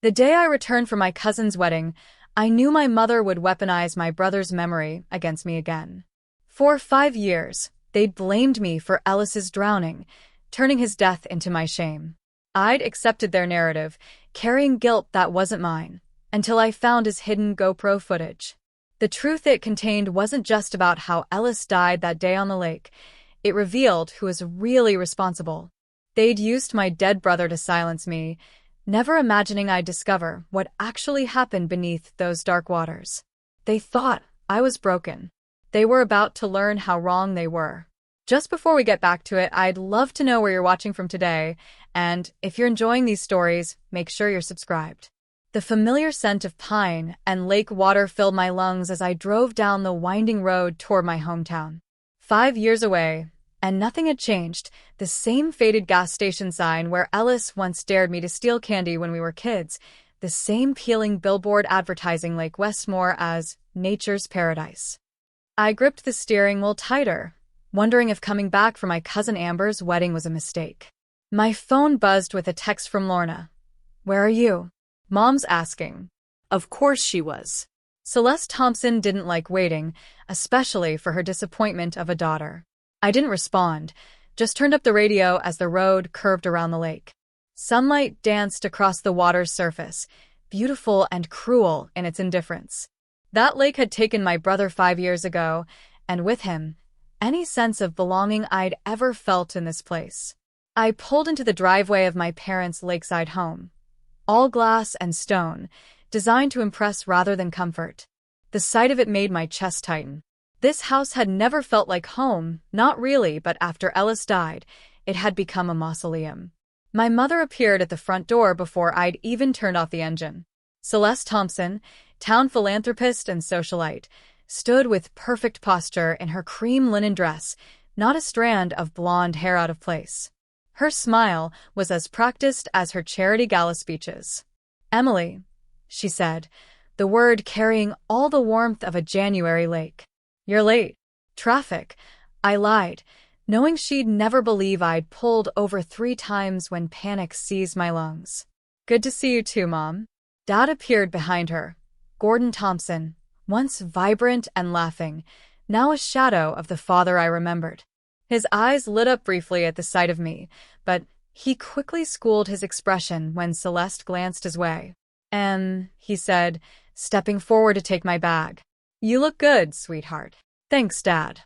The day I returned from my cousin's wedding, I knew my mother would weaponize my brother's memory against me again. For 5 years, they'd blamed me for Ellis's drowning, turning his death into my shame. I'd accepted their narrative, carrying guilt that wasn't mine, until I found his hidden GoPro footage. The truth it contained wasn't just about how Ellis died that day on the lake. It revealed who was really responsible. They'd used my dead brother to silence me, never imagining I'd discover what actually happened beneath those dark waters. They thought I was broken. They were about to learn how wrong they were. Just before we get back to it, I'd love to know where you're watching from today, and if you're enjoying these stories, make sure you're subscribed. The familiar scent of pine and lake water filled my lungs as I drove down the winding road toward my hometown. 5 years away, and nothing had changed. The same faded gas station sign where Ellis once dared me to steal candy when we were kids. The same peeling billboard advertising Lake Westmore as nature's paradise. I gripped the steering wheel tighter, wondering if coming back for my cousin Amber's wedding was a mistake. My phone buzzed with a text from Lorna. "Where are you?" Mom's asking. Of course she was. Celeste Thompson didn't like waiting, especially for her disappointment of a daughter. I didn't respond, just turned up the radio as the road curved around the lake. Sunlight danced across the water's surface, beautiful and cruel in its indifference. That lake had taken my brother 5 years ago, and with him, any sense of belonging I'd ever felt in this place. I pulled into the driveway of my parents' lakeside home. All glass and stone, designed to impress rather than comfort. The sight of it made my chest tighten. This house had never felt like home, not really, but after Ellis died, it had become a mausoleum. My mother appeared at the front door before I'd even turned off the engine. Celeste Thompson, town philanthropist and socialite, stood with perfect posture in her cream linen dress, not a strand of blonde hair out of place. Her smile was as practiced as her charity gala speeches. "Emily," she said, the word carrying all the warmth of a January lake. "You're late." "Traffic," I lied, knowing she'd never believe I'd pulled over 3 times when panic seized my lungs. "Good to see you too, Mom." Dad appeared behind her. Gordon Thompson, once vibrant and laughing, now a shadow of the father I remembered. His eyes lit up briefly at the sight of me, but he quickly schooled his expression when Celeste glanced his way. He said, stepping forward to take my bag. "You look good, sweetheart." "Thanks, Dad."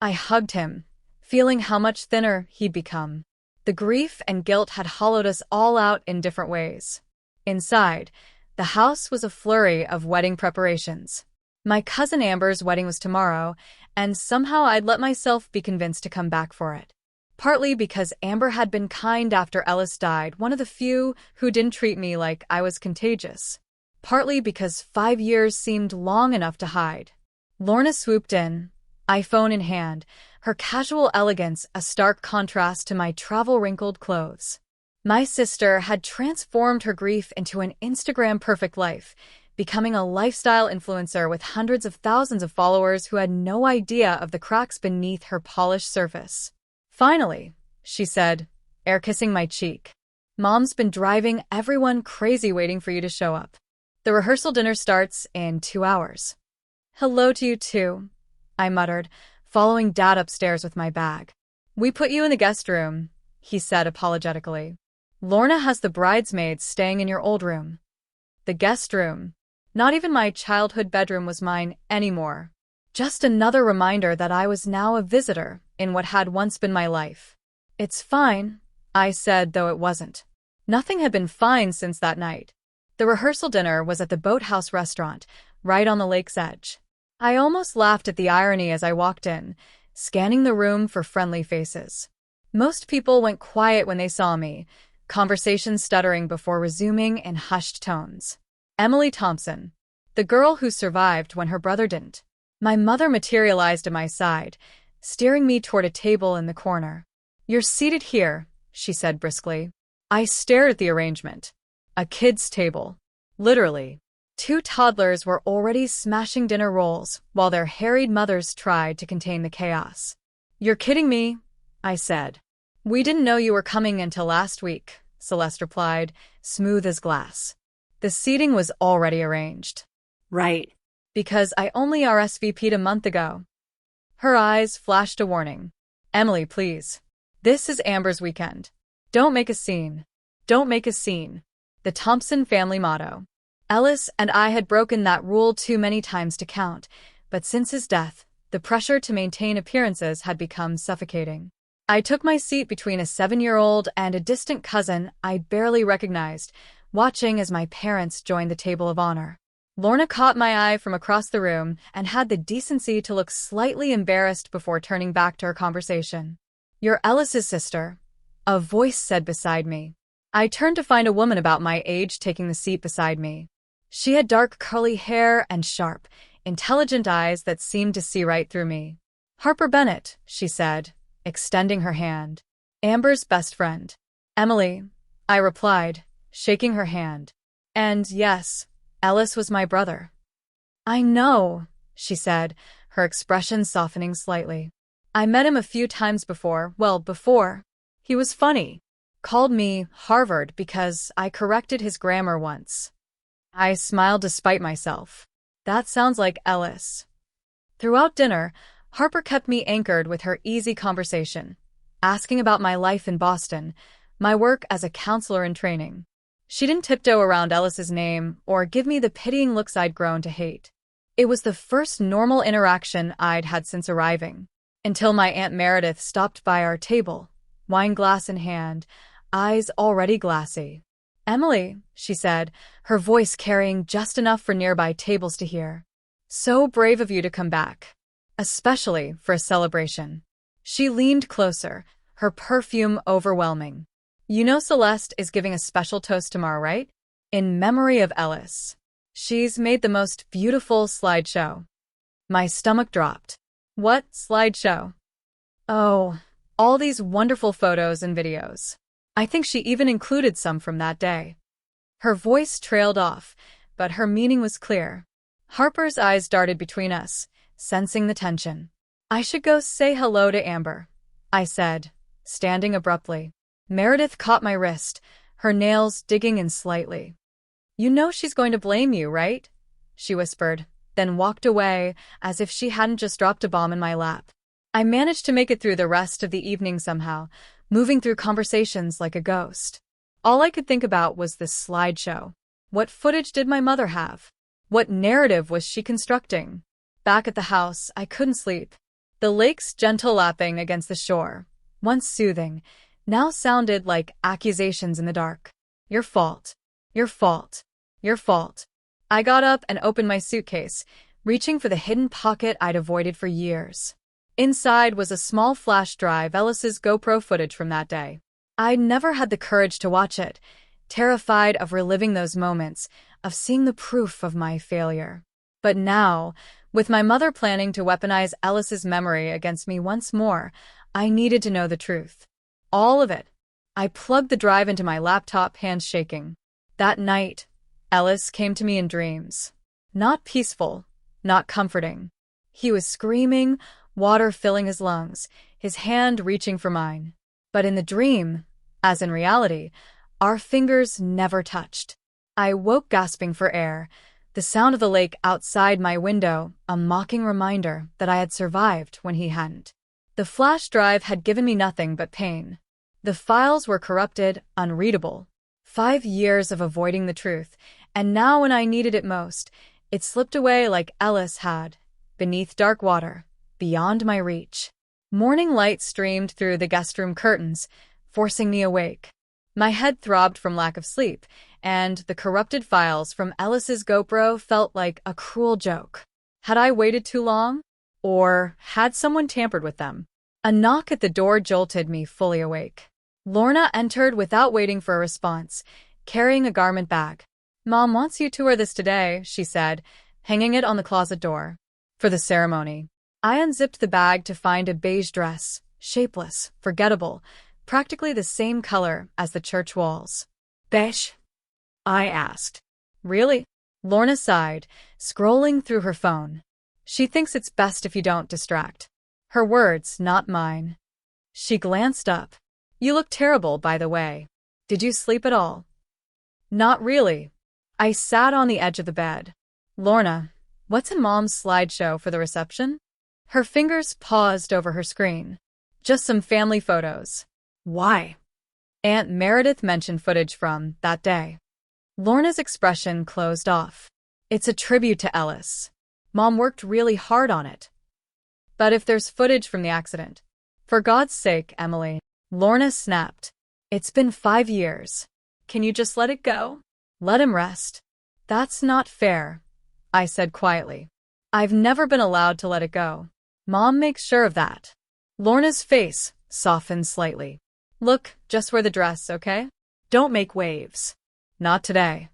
I hugged him, feeling how much thinner he'd become. The grief and guilt had hollowed us all out in different ways. Inside, the house was a flurry of wedding preparations. My cousin Amber's wedding was tomorrow, and somehow I'd let myself be convinced to come back for it. Partly because Amber had been kind after Ellis died, one of the few who didn't treat me like I was contagious. Partly because 5 years seemed long enough to hide. Lorna swooped in, iPhone in hand, her casual elegance a stark contrast to my travel-wrinkled clothes. My sister had transformed her grief into an Instagram-perfect life, becoming a lifestyle influencer with hundreds of thousands of followers who had no idea of the cracks beneath her polished surface. "Finally," she said, air-kissing my cheek. "Mom's been driving everyone crazy waiting for you to show up. The rehearsal dinner starts in 2 hours." "Hello to you too," I muttered, following Dad upstairs with my bag. "We put you in the guest room," he said apologetically. "Lorna has the bridesmaids staying in your old room." The guest room. Not even my childhood bedroom was mine anymore. Just another reminder that I was now a visitor in what had once been my life. "It's fine," I said, though it wasn't. Nothing had been fine since that night. The rehearsal dinner was at the Boathouse restaurant, right on the lake's edge. I almost laughed at the irony as I walked in, scanning the room for friendly faces. Most people went quiet when they saw me, conversations stuttering before resuming in hushed tones. Emily Thompson, the girl who survived when her brother didn't. My mother materialized at my side, steering me toward a table in the corner. "You're seated here," she said briskly. I stared at the arrangement. A kid's table. Literally. 2 toddlers were already smashing dinner rolls while their harried mothers tried to contain the chaos. "You're kidding me," I said. "We didn't know you were coming until last week," Celeste replied, smooth as glass. The seating was already arranged. Right. Because I only RSVP'd a month ago. Her eyes flashed a warning. Emily, please. This is Amber's weekend. Don't make a scene. Don't make a scene. The Thompson family motto. Ellis and I had broken that rule too many times to count, but since his death, the pressure to maintain appearances had become suffocating. I took my seat between a 7-year-old and a distant cousin I barely recognized, watching as my parents joined the table of honor. Lorna caught my eye from across the room and had the decency to look slightly embarrassed before turning back to her conversation. "You're Ellis's sister," a voice said beside me. I turned to find a woman about my age taking the seat beside me. She had dark curly hair and sharp, intelligent eyes that seemed to see right through me. "Harper Bennett," she said, extending her hand. "Amber's best friend." "Emily," I replied, shaking her hand. "And yes, Ellis was my brother." "I know," she said, her expression softening slightly. "I met him a few times before. He was funny. Called me Harvard because I corrected his grammar once." I smiled despite myself. That sounds like Ellis. Throughout dinner, Harper kept me anchored with her easy conversation, asking about my life in Boston, my work as a counselor in training. She didn't tiptoe around Ellis's name or give me the pitying looks I'd grown to hate. It was the first normal interaction I'd had since arriving, until my Aunt Meredith stopped by our table, wine glass in hand, eyes already glassy. "Emily," she said, her voice carrying just enough for nearby tables to hear. "So brave of you to come back. Especially for a celebration." She leaned closer, her perfume overwhelming. "You know Celeste is giving a special toast tomorrow, right? In memory of Ellis. She's made the most beautiful slideshow." My stomach dropped. "What slideshow?" "Oh, all these wonderful photos and videos. I think she even included some from that day." Her voice trailed off, but her meaning was clear. Harper's eyes darted between us, sensing the tension. "I should go say hello to Amber," I said, standing abruptly. Meredith caught my wrist, her nails digging in slightly. "You know she's going to blame you, right?" she whispered, then walked away as if she hadn't just dropped a bomb in my lap. I managed to make it through the rest of the evening somehow, moving through conversations like a ghost. All I could think about was this slideshow. What footage did my mother have? What narrative was she constructing? Back at the house, I couldn't sleep. The lake's gentle lapping against the shore, once soothing, now sounded like accusations in the dark. "Your fault. Your fault. Your fault." I got up and opened my suitcase, reaching for the hidden pocket I'd avoided for years. Inside was a small flash drive, Ellis's GoPro footage from that day. I'd never had the courage to watch it, terrified of reliving those moments, of seeing the proof of my failure. But now, with my mother planning to weaponize Ellis's memory against me once more, I needed to know the truth. All of it. I plugged the drive into my laptop, hands shaking. That night, Ellis came to me in dreams. Not peaceful, not comforting. He was screaming, water filling his lungs, his hand reaching for mine. But in the dream, as in reality, our fingers never touched. I woke gasping for air, the sound of the lake outside my window, a mocking reminder that I had survived when he hadn't. The flash drive had given me nothing but pain. The files were corrupted, unreadable. 5 years of avoiding the truth, and now when I needed it most, it slipped away like Ellis had, beneath dark water, beyond my reach. Morning light streamed through the guest room curtains, forcing me awake. My head throbbed from lack of sleep, and the corrupted files from Ellis's GoPro felt like a cruel joke. Had I waited too long? Or had someone tampered with them? A knock at the door jolted me fully awake. Lorna entered without waiting for a response, carrying a garment bag. "Mom wants you to wear this today," she said, hanging it on the closet door. "For the ceremony." I unzipped the bag to find a beige dress, shapeless, forgettable, practically the same color as the church walls. "Beige?" I asked. "Really?" Lorna sighed, scrolling through her phone. "She thinks it's best if you don't distract." Her words, not mine. She glanced up. "You look terrible, by the way. Did you sleep at all?" "Not really," I sat on the edge of the bed. Lorna, what's in Mom's slideshow for the reception? Her fingers paused over her screen. Just some family photos. Why? Aunt Meredith mentioned footage from that day. Lorna's expression closed off. It's a tribute to Ellis. Mom worked really hard on it. But if there's footage from the accident, for God's sake, Emily, Lorna snapped. It's been 5 years. Can you just let it go? Let him rest. That's not fair, I said quietly. I've never been allowed to let it go. Mom makes sure of that. Lorna's face softened slightly. Look, just wear the dress, okay? Don't make waves. Not today.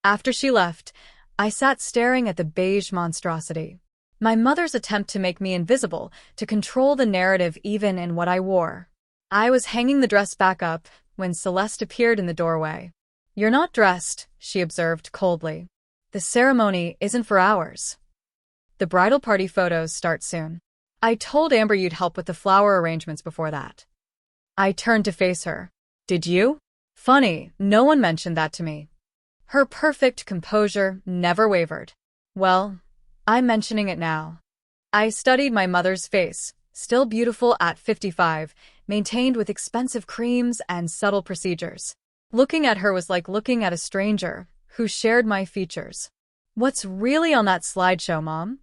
After she left, I sat staring at the beige monstrosity. My mother's attempt to make me invisible, to control the narrative even in what I wore. I was hanging the dress back up when Celeste appeared in the doorway. You're not dressed, she observed coldly. The ceremony isn't for hours. The bridal party photos start soon. I told Amber you'd help with the flower arrangements before that. I turned to face her. Did you? Funny, no one mentioned that to me. Her perfect composure never wavered. Well, I'm mentioning it now. I studied my mother's face, still beautiful at 55, maintained with expensive creams and subtle procedures. Looking at her was like looking at a stranger who shared my features. What's really on that slideshow, Mom?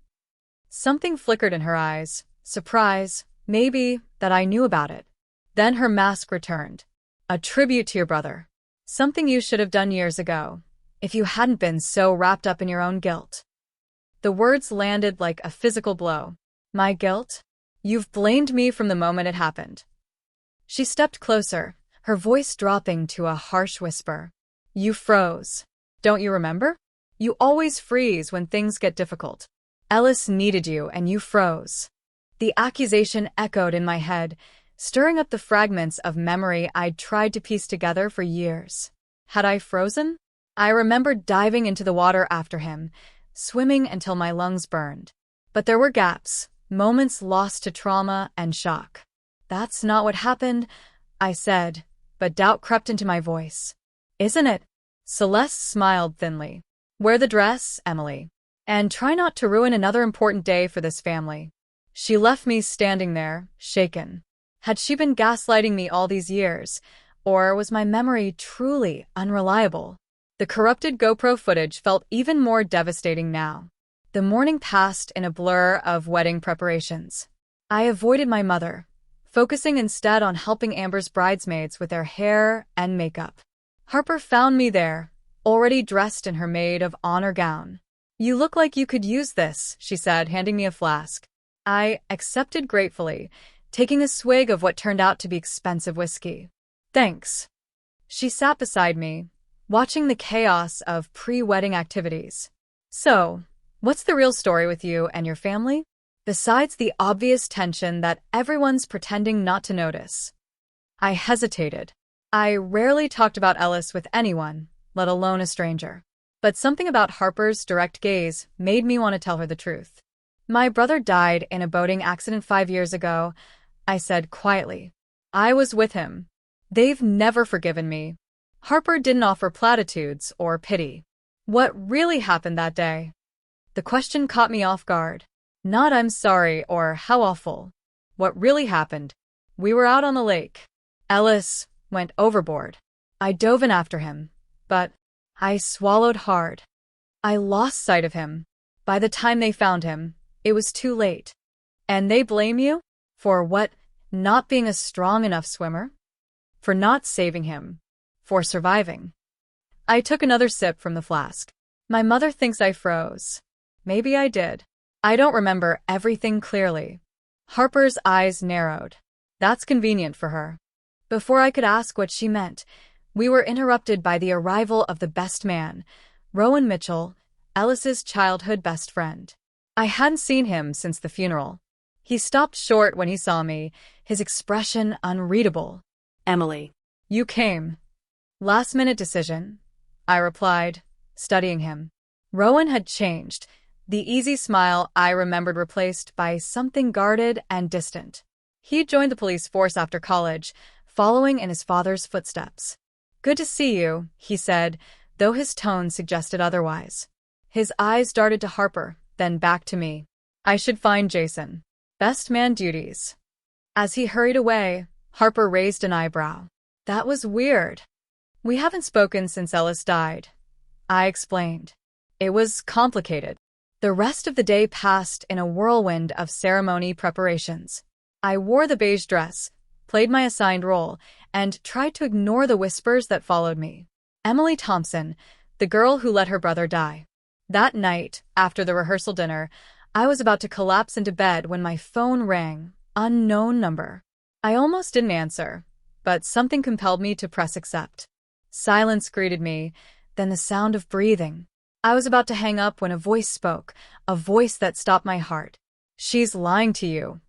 Something flickered in her eyes. Surprise, maybe, that I knew about it. Then her mask returned. A tribute to your brother. Something you should have done years ago, if you hadn't been so wrapped up in your own guilt. The words landed like a physical blow. My guilt? You've blamed me from the moment it happened. She stepped closer, her voice dropping to a harsh whisper. You froze. Don't you remember? You always freeze when things get difficult. Ellis needed you and you froze. The accusation echoed in my head, stirring up the fragments of memory I'd tried to piece together for years. Had I frozen? I remembered diving into the water after him, swimming until my lungs burned. But there were gaps, moments lost to trauma and shock. That's not what happened, I said, but doubt crept into my voice. Isn't it? Celeste smiled thinly. Wear the dress, Emily, and try not to ruin another important day for this family. She left me standing there, shaken. Had she been gaslighting me all these years, or was my memory truly unreliable? The corrupted GoPro footage felt even more devastating now. The morning passed in a blur of wedding preparations. I avoided my mother, focusing instead on helping Amber's bridesmaids with their hair and makeup. Harper found me there, already dressed in her maid of honor gown. You look like you could use this, she said, handing me a flask. I accepted gratefully, taking a swig of what turned out to be expensive whiskey. Thanks. She sat beside me, watching the chaos of pre-wedding activities. So, what's the real story with you and your family? Besides the obvious tension that everyone's pretending not to notice. I hesitated. I rarely talked about Ellis with anyone, let alone a stranger. But something about Harper's direct gaze made me want to tell her the truth. My brother died in a boating accident 5 years ago, I said quietly. I was with him. They've never forgiven me. Harper didn't offer platitudes or pity. What really happened that day? The question caught me off guard. Not I'm sorry or how awful. What really happened? We were out on the lake. Ellis went overboard. I dove in after him, but I swallowed hard. I lost sight of him. By the time they found him, it was too late. And they blame you? For what? Not being a strong enough swimmer? For not saving him? For surviving? I took another sip from the flask. My mother thinks I froze. Maybe I did. I don't remember everything clearly. Harper's eyes narrowed. That's convenient for her. Before I could ask what she meant, we were interrupted by the arrival of the best man, Rowan Mitchell, Ellis's childhood best friend. I hadn't seen him since the funeral. He stopped short when he saw me, his expression unreadable. Emily, you came. Last-minute decision, I replied, studying him. Rowan had changed, the easy smile I remembered replaced by something guarded and distant. He joined the police force after college, following in his father's footsteps. Good to see you, he said, though his tone suggested otherwise. His eyes darted to Harper, then back to me. I should find Jason. Best man duties. As he hurried away, Harper raised an eyebrow. That was weird. We haven't spoken since Ellis died, I explained. It was complicated. The rest of the day passed in a whirlwind of ceremony preparations. I wore the beige dress, played my assigned role, and tried to ignore the whispers that followed me. Emily Thompson, the girl who let her brother die. That night, after the rehearsal dinner, I was about to collapse into bed when my phone rang. Unknown number. I almost didn't answer, but something compelled me to press accept. Silence greeted me, then the sound of breathing. I was about to hang up when a voice spoke, a voice that stopped my heart. She's lying to you.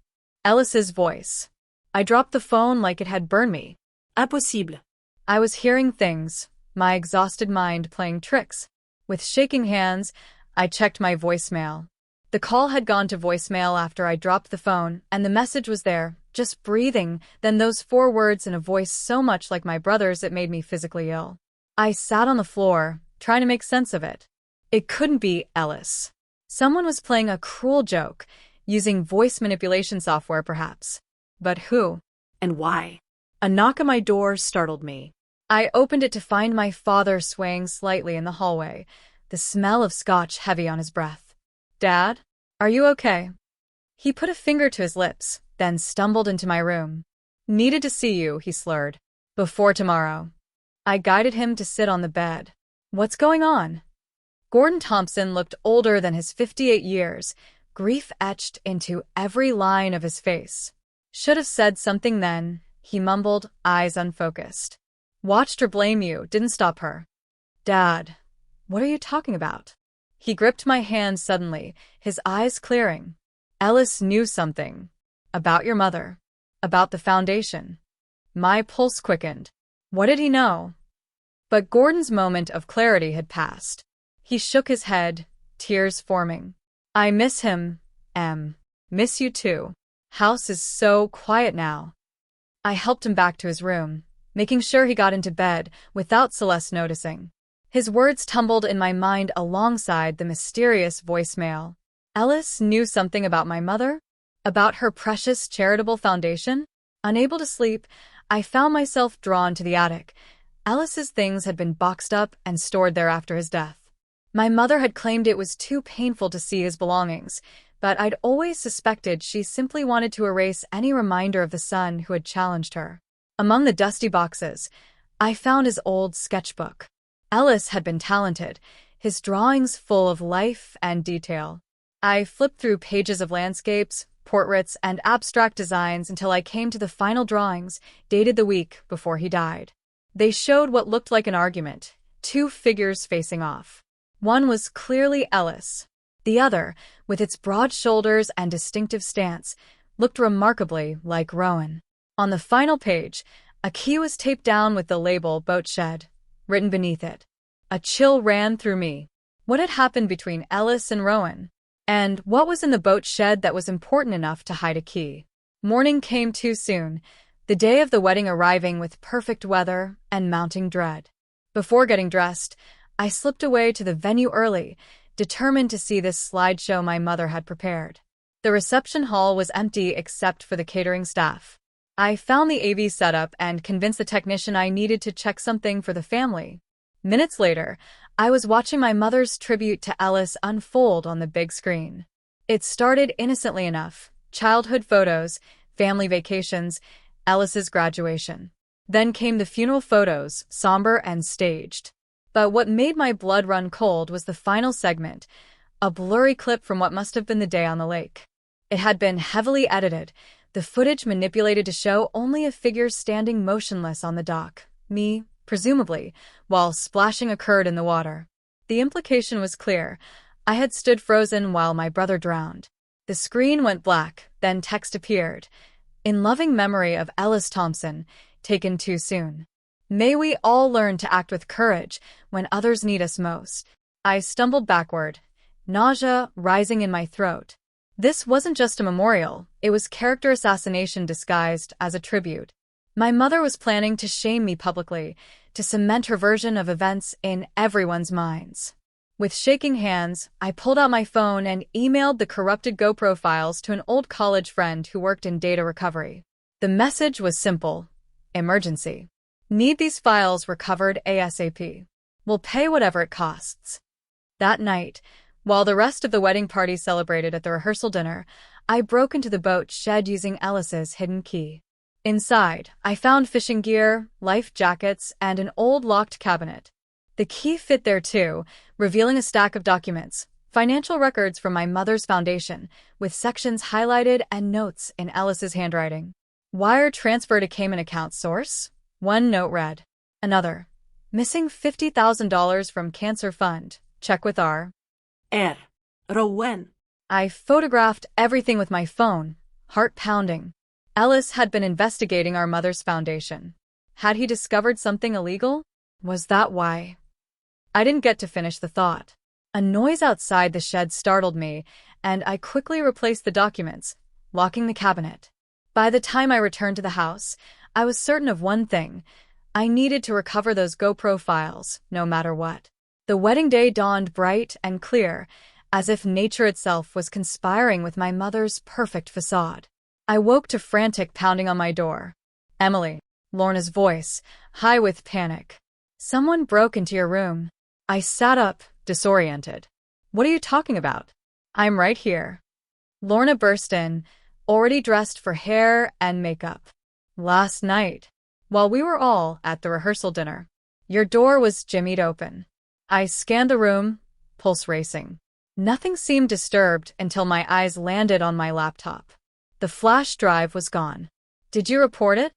Ellis's voice. I dropped the phone like it had burned me. Impossible. I was hearing things, my exhausted mind playing tricks. With shaking hands, I checked my voicemail. The call had gone to voicemail after I dropped the phone, and the message was there, just breathing, then those 4 words in a voice so much like my brother's it made me physically ill. I sat on the floor, trying to make sense of it. It couldn't be Ellis. Someone was playing a cruel joke, using voice manipulation software perhaps. But who? And why? A knock on my door startled me. I opened it to find my father swaying slightly in the hallway, the smell of scotch heavy on his breath. Dad? Are you okay? He put a finger to his lips, then stumbled into my room. Needed to see you, he slurred. Before tomorrow. I guided him to sit on the bed. What's going on? Gordon Thompson looked older than his 58 years, grief etched into every line of his face. Should have said something then, he mumbled, eyes unfocused. Watched her blame you, didn't stop her. Dad, what are you talking about? He gripped my hand suddenly, his eyes clearing. Ellis knew something. About your mother. About the foundation. My pulse quickened. What did he know? But Gordon's moment of clarity had passed. He shook his head, tears forming. I miss him, Em. Miss you too. House is so quiet now. I helped him back to his room, making sure he got into bed without Celeste noticing. His words tumbled in my mind alongside the mysterious voicemail. Ellis knew something about my mother? About her precious charitable foundation? Unable to sleep, I found myself drawn to the attic. Ellis's things had been boxed up and stored there after his death. My mother had claimed it was too painful to see his belongings, but I'd always suspected she simply wanted to erase any reminder of the son who had challenged her. Among the dusty boxes, I found his old sketchbook. Ellis had been talented, his drawings full of life and detail. I flipped through pages of landscapes, portraits, and abstract designs until I came to the final drawings, dated the week before he died. They showed what looked like an argument, 2 figures facing off. One was clearly Ellis. The other, with its broad shoulders and distinctive stance, looked remarkably like Rowan. On the final page, a key was taped down with the label Boat Shed written beneath it. A chill ran through me. What had happened between Ellis and Rowan? And what was in the boat shed that was important enough to hide a key? Morning came too soon, the day of the wedding arriving with perfect weather and mounting dread. Before getting dressed, I slipped away to the venue early, determined to see this slideshow my mother had prepared. The reception hall was empty except for the catering staff. I found the AV setup and convinced the technician I needed to check something for the family. Minutes later, I was watching my mother's tribute to Ellis unfold on the big screen. It started innocently enough: childhood photos, family vacations, Ellis's graduation. Then came the funeral photos, somber and staged. But what made my blood run cold was the final segment, a blurry clip from what must have been the day on the lake. It had been heavily edited, the footage manipulated to show only a figure standing motionless on the dock, me, presumably, while splashing occurred in the water. The implication was clear. I had stood frozen while my brother drowned. The screen went black, then text appeared. In loving memory of Ellis Thompson, taken too soon. May we all learn to act with courage when others need us most. I stumbled backward, nausea rising in my throat. This wasn't just a memorial, it was character assassination disguised as a tribute. My mother was planning to shame me publicly, to cement her version of events in everyone's minds. With shaking hands, I pulled out my phone and emailed the corrupted GoPro files to an old college friend who worked in data recovery. The message was simple: emergency. Need these files recovered ASAP. We'll pay whatever it costs. That night, while the rest of the wedding party celebrated at the rehearsal dinner, I broke into the boat shed using Ellis's hidden key. Inside, I found fishing gear, life jackets, and an old locked cabinet. The key fit there too, revealing a stack of documents, financial records from my mother's foundation, with sections highlighted and notes in Ellis's handwriting. Wire transfer to Cayman account source? One note read. Another. Missing $50,000 from cancer fund. Check with R. Rowan. I photographed everything with my phone, heart pounding. Ellis had been investigating our mother's foundation. Had he discovered something illegal? Was that why? I didn't get to finish the thought. A noise outside the shed startled me, and I quickly replaced the documents, locking the cabinet. By the time I returned to the house, I was certain of one thing: I needed to recover those GoPro files, no matter what. The wedding day dawned bright and clear, as if nature itself was conspiring with my mother's perfect facade. I woke to frantic pounding on my door. Emily, Lorna's voice, high with panic. Someone broke into your room. I sat up, disoriented. What are you talking about? I'm right here. Lorna burst in, already dressed for hair and makeup. Last night, while we were all at the rehearsal dinner, your door was jimmied open. I scanned the room, pulse racing. Nothing seemed disturbed until my eyes landed on my laptop. The flash drive was gone. Did you report it?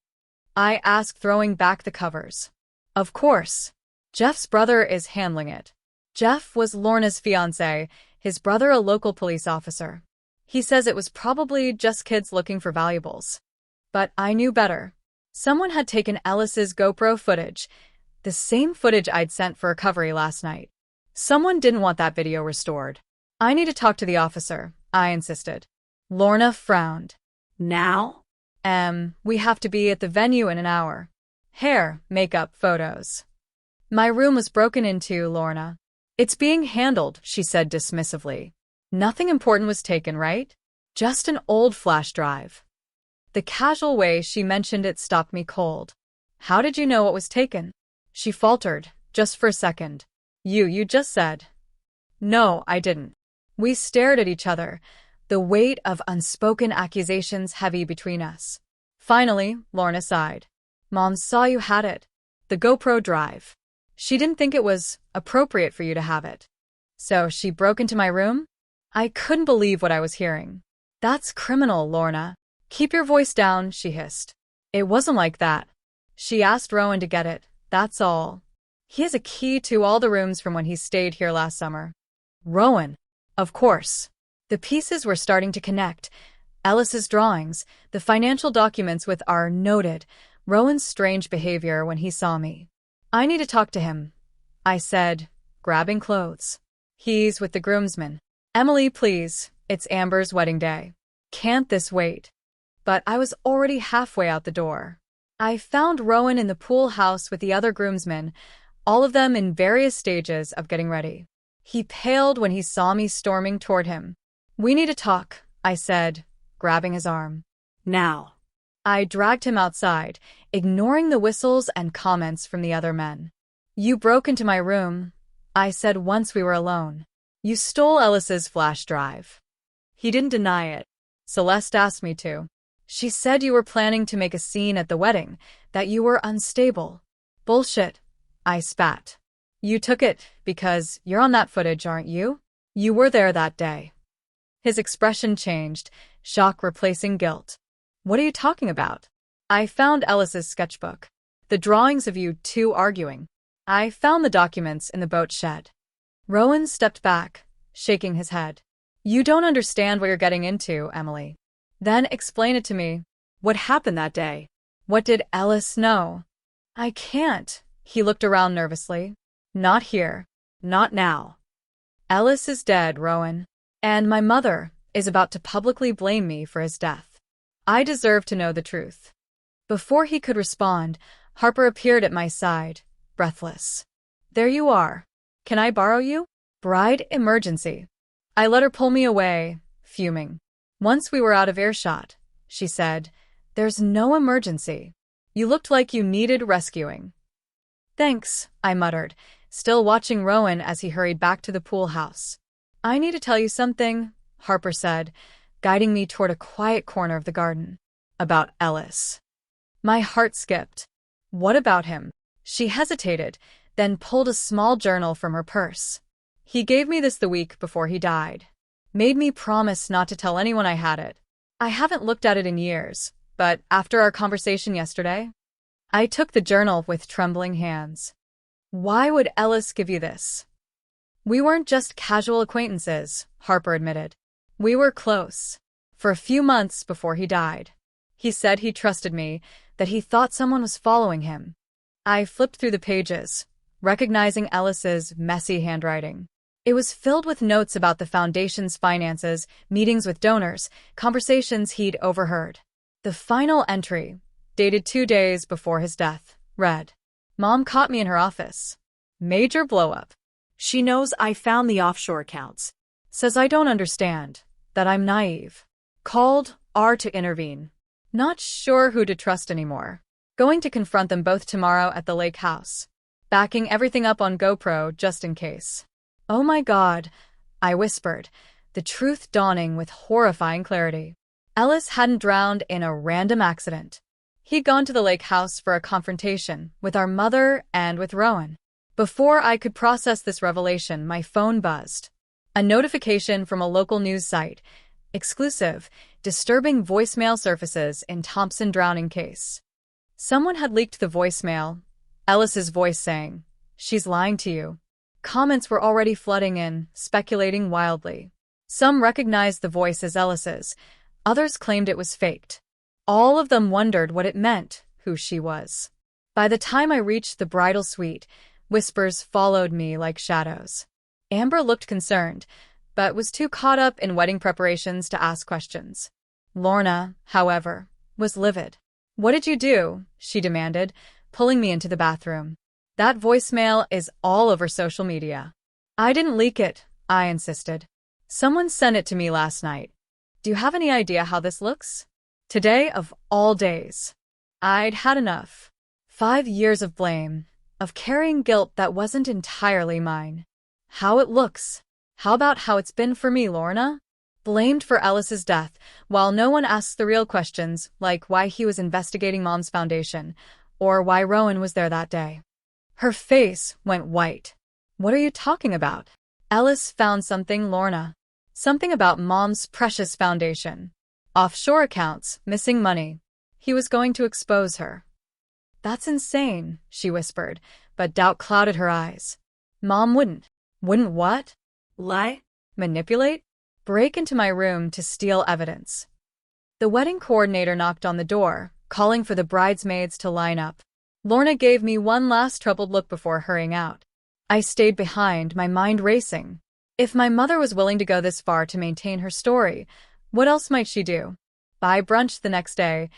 I asked, throwing back the covers. Of course. Jeff's brother is handling it. Jeff was Lorna's fiancé, his brother a local police officer. He says it was probably just kids looking for valuables. But I knew better. Someone had taken Ellis's GoPro footage, the same footage I'd sent for recovery last night. Someone didn't want that video restored. I need to talk to the officer, I insisted. Lorna frowned. Now? We have to be at the venue in an hour. Hair, makeup, photos. My room was broken into, Lorna. It's being handled, she said dismissively. Nothing important was taken, right? Just an old flash drive. The casual way she mentioned it stopped me cold. How did you know what was taken? She faltered, just for a second. You just said. No, I didn't. We stared at each other, the weight of unspoken accusations heavy between us. Finally, Lorna sighed. Mom saw you had it. The GoPro drive. She didn't think it was appropriate for you to have it. So she broke into my room? I couldn't believe what I was hearing. That's criminal, Lorna. Keep your voice down, she hissed. It wasn't like that. She asked Rowan to get it, that's all. He has a key to all the rooms from when he stayed here last summer. Rowan. Of course. The pieces were starting to connect. Ellis's drawings, the financial documents with our noted, Rowan's strange behavior when he saw me. I need to talk to him, I said, grabbing clothes. He's with the groomsmen. Emily, please, it's Amber's wedding day. Can't this wait? But I was already halfway out the door. I found Rowan in the pool house with the other groomsmen, all of them in various stages of getting ready. He paled when he saw me storming toward him. We need to talk, I said, grabbing his arm. Now. I dragged him outside, ignoring the whistles and comments from the other men. You broke into my room, I said once we were alone. You stole Ellis's flash drive. He didn't deny it. Celeste asked me to. She said you were planning to make a scene at the wedding, that you were unstable. Bullshit, I spat. You took it because you're on that footage, aren't you? You were there that day. His expression changed, shock replacing guilt. What are you talking about? I found Ellis's sketchbook. The drawings of you two arguing. I found the documents in the boat shed. Rowan stepped back, shaking his head. You don't understand what you're getting into, Emily. Then explain it to me. What happened that day? What did Ellis know? I can't. He looked around nervously. Not here. Not now. Ellis is dead, Rowan. And my mother is about to publicly blame me for his death. I deserve to know the truth. Before he could respond, Harper appeared at my side, breathless. There you are. Can I borrow you? Bride emergency. I let her pull me away, fuming. Once we were out of earshot, she said, "There's no emergency. You looked like you needed rescuing." Thanks, I muttered, still watching Rowan as he hurried back to the pool house. I need to tell you something, Harper said, guiding me toward a quiet corner of the garden. About Ellis. My heart skipped. What about him? She hesitated, then pulled a small journal from her purse. He gave me this the week before he died. Made me promise not to tell anyone I had it. I haven't looked at it in years, but after our conversation yesterday, I took the journal with trembling hands. Why would Ellis give you this? We weren't just casual acquaintances, Harper admitted. We were close. For a few months before he died. He said he trusted me, that he thought someone was following him. I flipped through the pages, recognizing Ellis's messy handwriting. It was filled with notes about the foundation's finances, meetings with donors, conversations he'd overheard. The final entry, dated 2 days before his death, read, "Mom caught me in her office. Major blowup. She knows I found the offshore accounts. Says I don't understand, that I'm naive. Called R to intervene. Not sure who to trust anymore. Going to confront them both tomorrow at the lake house. Backing everything up on GoPro just in case." Oh my God, I whispered, the truth dawning with horrifying clarity. Ellis hadn't drowned in a random accident. He'd gone to the lake house for a confrontation with our mother and with Rowan. Before I could process this revelation, my phone buzzed. A notification from a local news site. Exclusive, disturbing voicemail surfaces in Thompson drowning case. Someone had leaked the voicemail, Ellis's voice saying, "She's lying to you." Comments were already flooding in, speculating wildly. Some recognized the voice as Ellis's, others claimed it was faked. All of them wondered what it meant, who she was. By the time I reached the bridal suite, whispers followed me like shadows. Amber looked concerned, but was too caught up in wedding preparations to ask questions. Lorna, however, was livid. "What did you do?" she demanded, pulling me into the bathroom. "That voicemail is all over social media." "I didn't leak it," I insisted. "Someone sent it to me last night. Do you have any idea how this looks? Today of all days. I'd had enough. 5 years of blame, of carrying guilt that wasn't entirely mine. How it looks. How about how it's been for me, Lorna? Blamed for Ellis's death, while no one asks the real questions, like why he was investigating Mom's foundation, or why Rowan was there that day." Her face went white. "What are you talking about?" "Ellis found something, Lorna. Something about Mom's precious foundation. Offshore accounts, missing money. He was going to expose her." "That's insane," she whispered, but doubt clouded her eyes. "Mom wouldn't." "Wouldn't what?" Lie? Manipulate? Break into my room to steal evidence." The wedding coordinator knocked on the door, calling for the bridesmaids to line up. Lorna gave me one last troubled look before hurrying out. I stayed behind, my mind racing. If my mother was willing to go this far to maintain her story, what else might she do? By brunch the next day,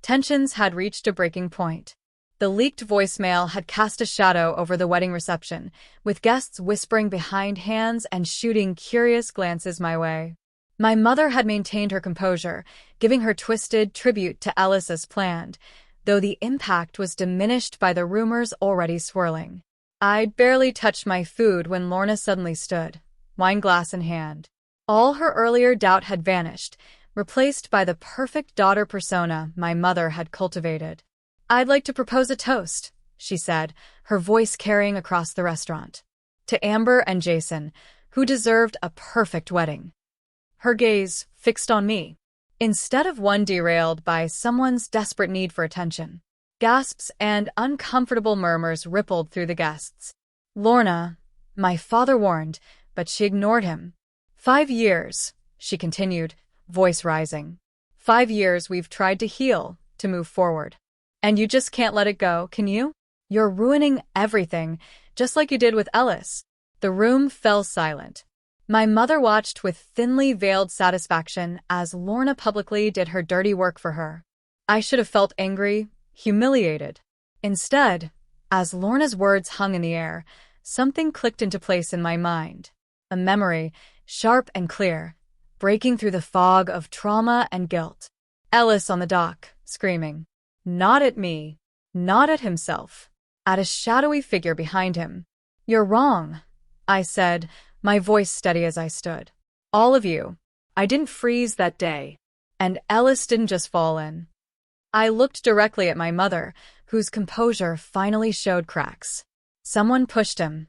tensions had reached a breaking point. The leaked voicemail had cast a shadow over the wedding reception, with guests whispering behind hands and shooting curious glances my way. My mother had maintained her composure, giving her twisted tribute to Ellis as planned, though the impact was diminished by the rumors already swirling. I'd barely touched my food when Lorna suddenly stood, wine glass in hand. All her earlier doubt had vanished, replaced by the perfect daughter persona my mother had cultivated. "I'd like to propose a toast," she said, her voice carrying across the restaurant. "To Amber and Jason, who deserved a perfect wedding." Her gaze fixed on me, instead of one derailed by someone's desperate need for attention. Gasps and uncomfortable murmurs rippled through the guests. "Lorna," my father warned, but she ignored him. 5 years, she continued, voice rising. 5 years we've tried to heal, to move forward. And you just can't let it go, can you? You're ruining everything, just like you did with Ellis." The room fell silent. My mother watched with thinly veiled satisfaction as Lorna publicly did her dirty work for her. I should have felt angry, humiliated. Instead, As Lorna's words hung in the air, something clicked into place in my mind. A memory, sharp and clear, breaking through the fog of trauma and guilt. Ellis on the dock, screaming. Not at me. Not at himself. At a shadowy figure behind him. You're wrong, I said, my voice steady as I stood. All of you. I didn't freeze that day. And Ellis didn't just fall in. I looked directly at my mother, whose composure finally showed cracks. Someone pushed him.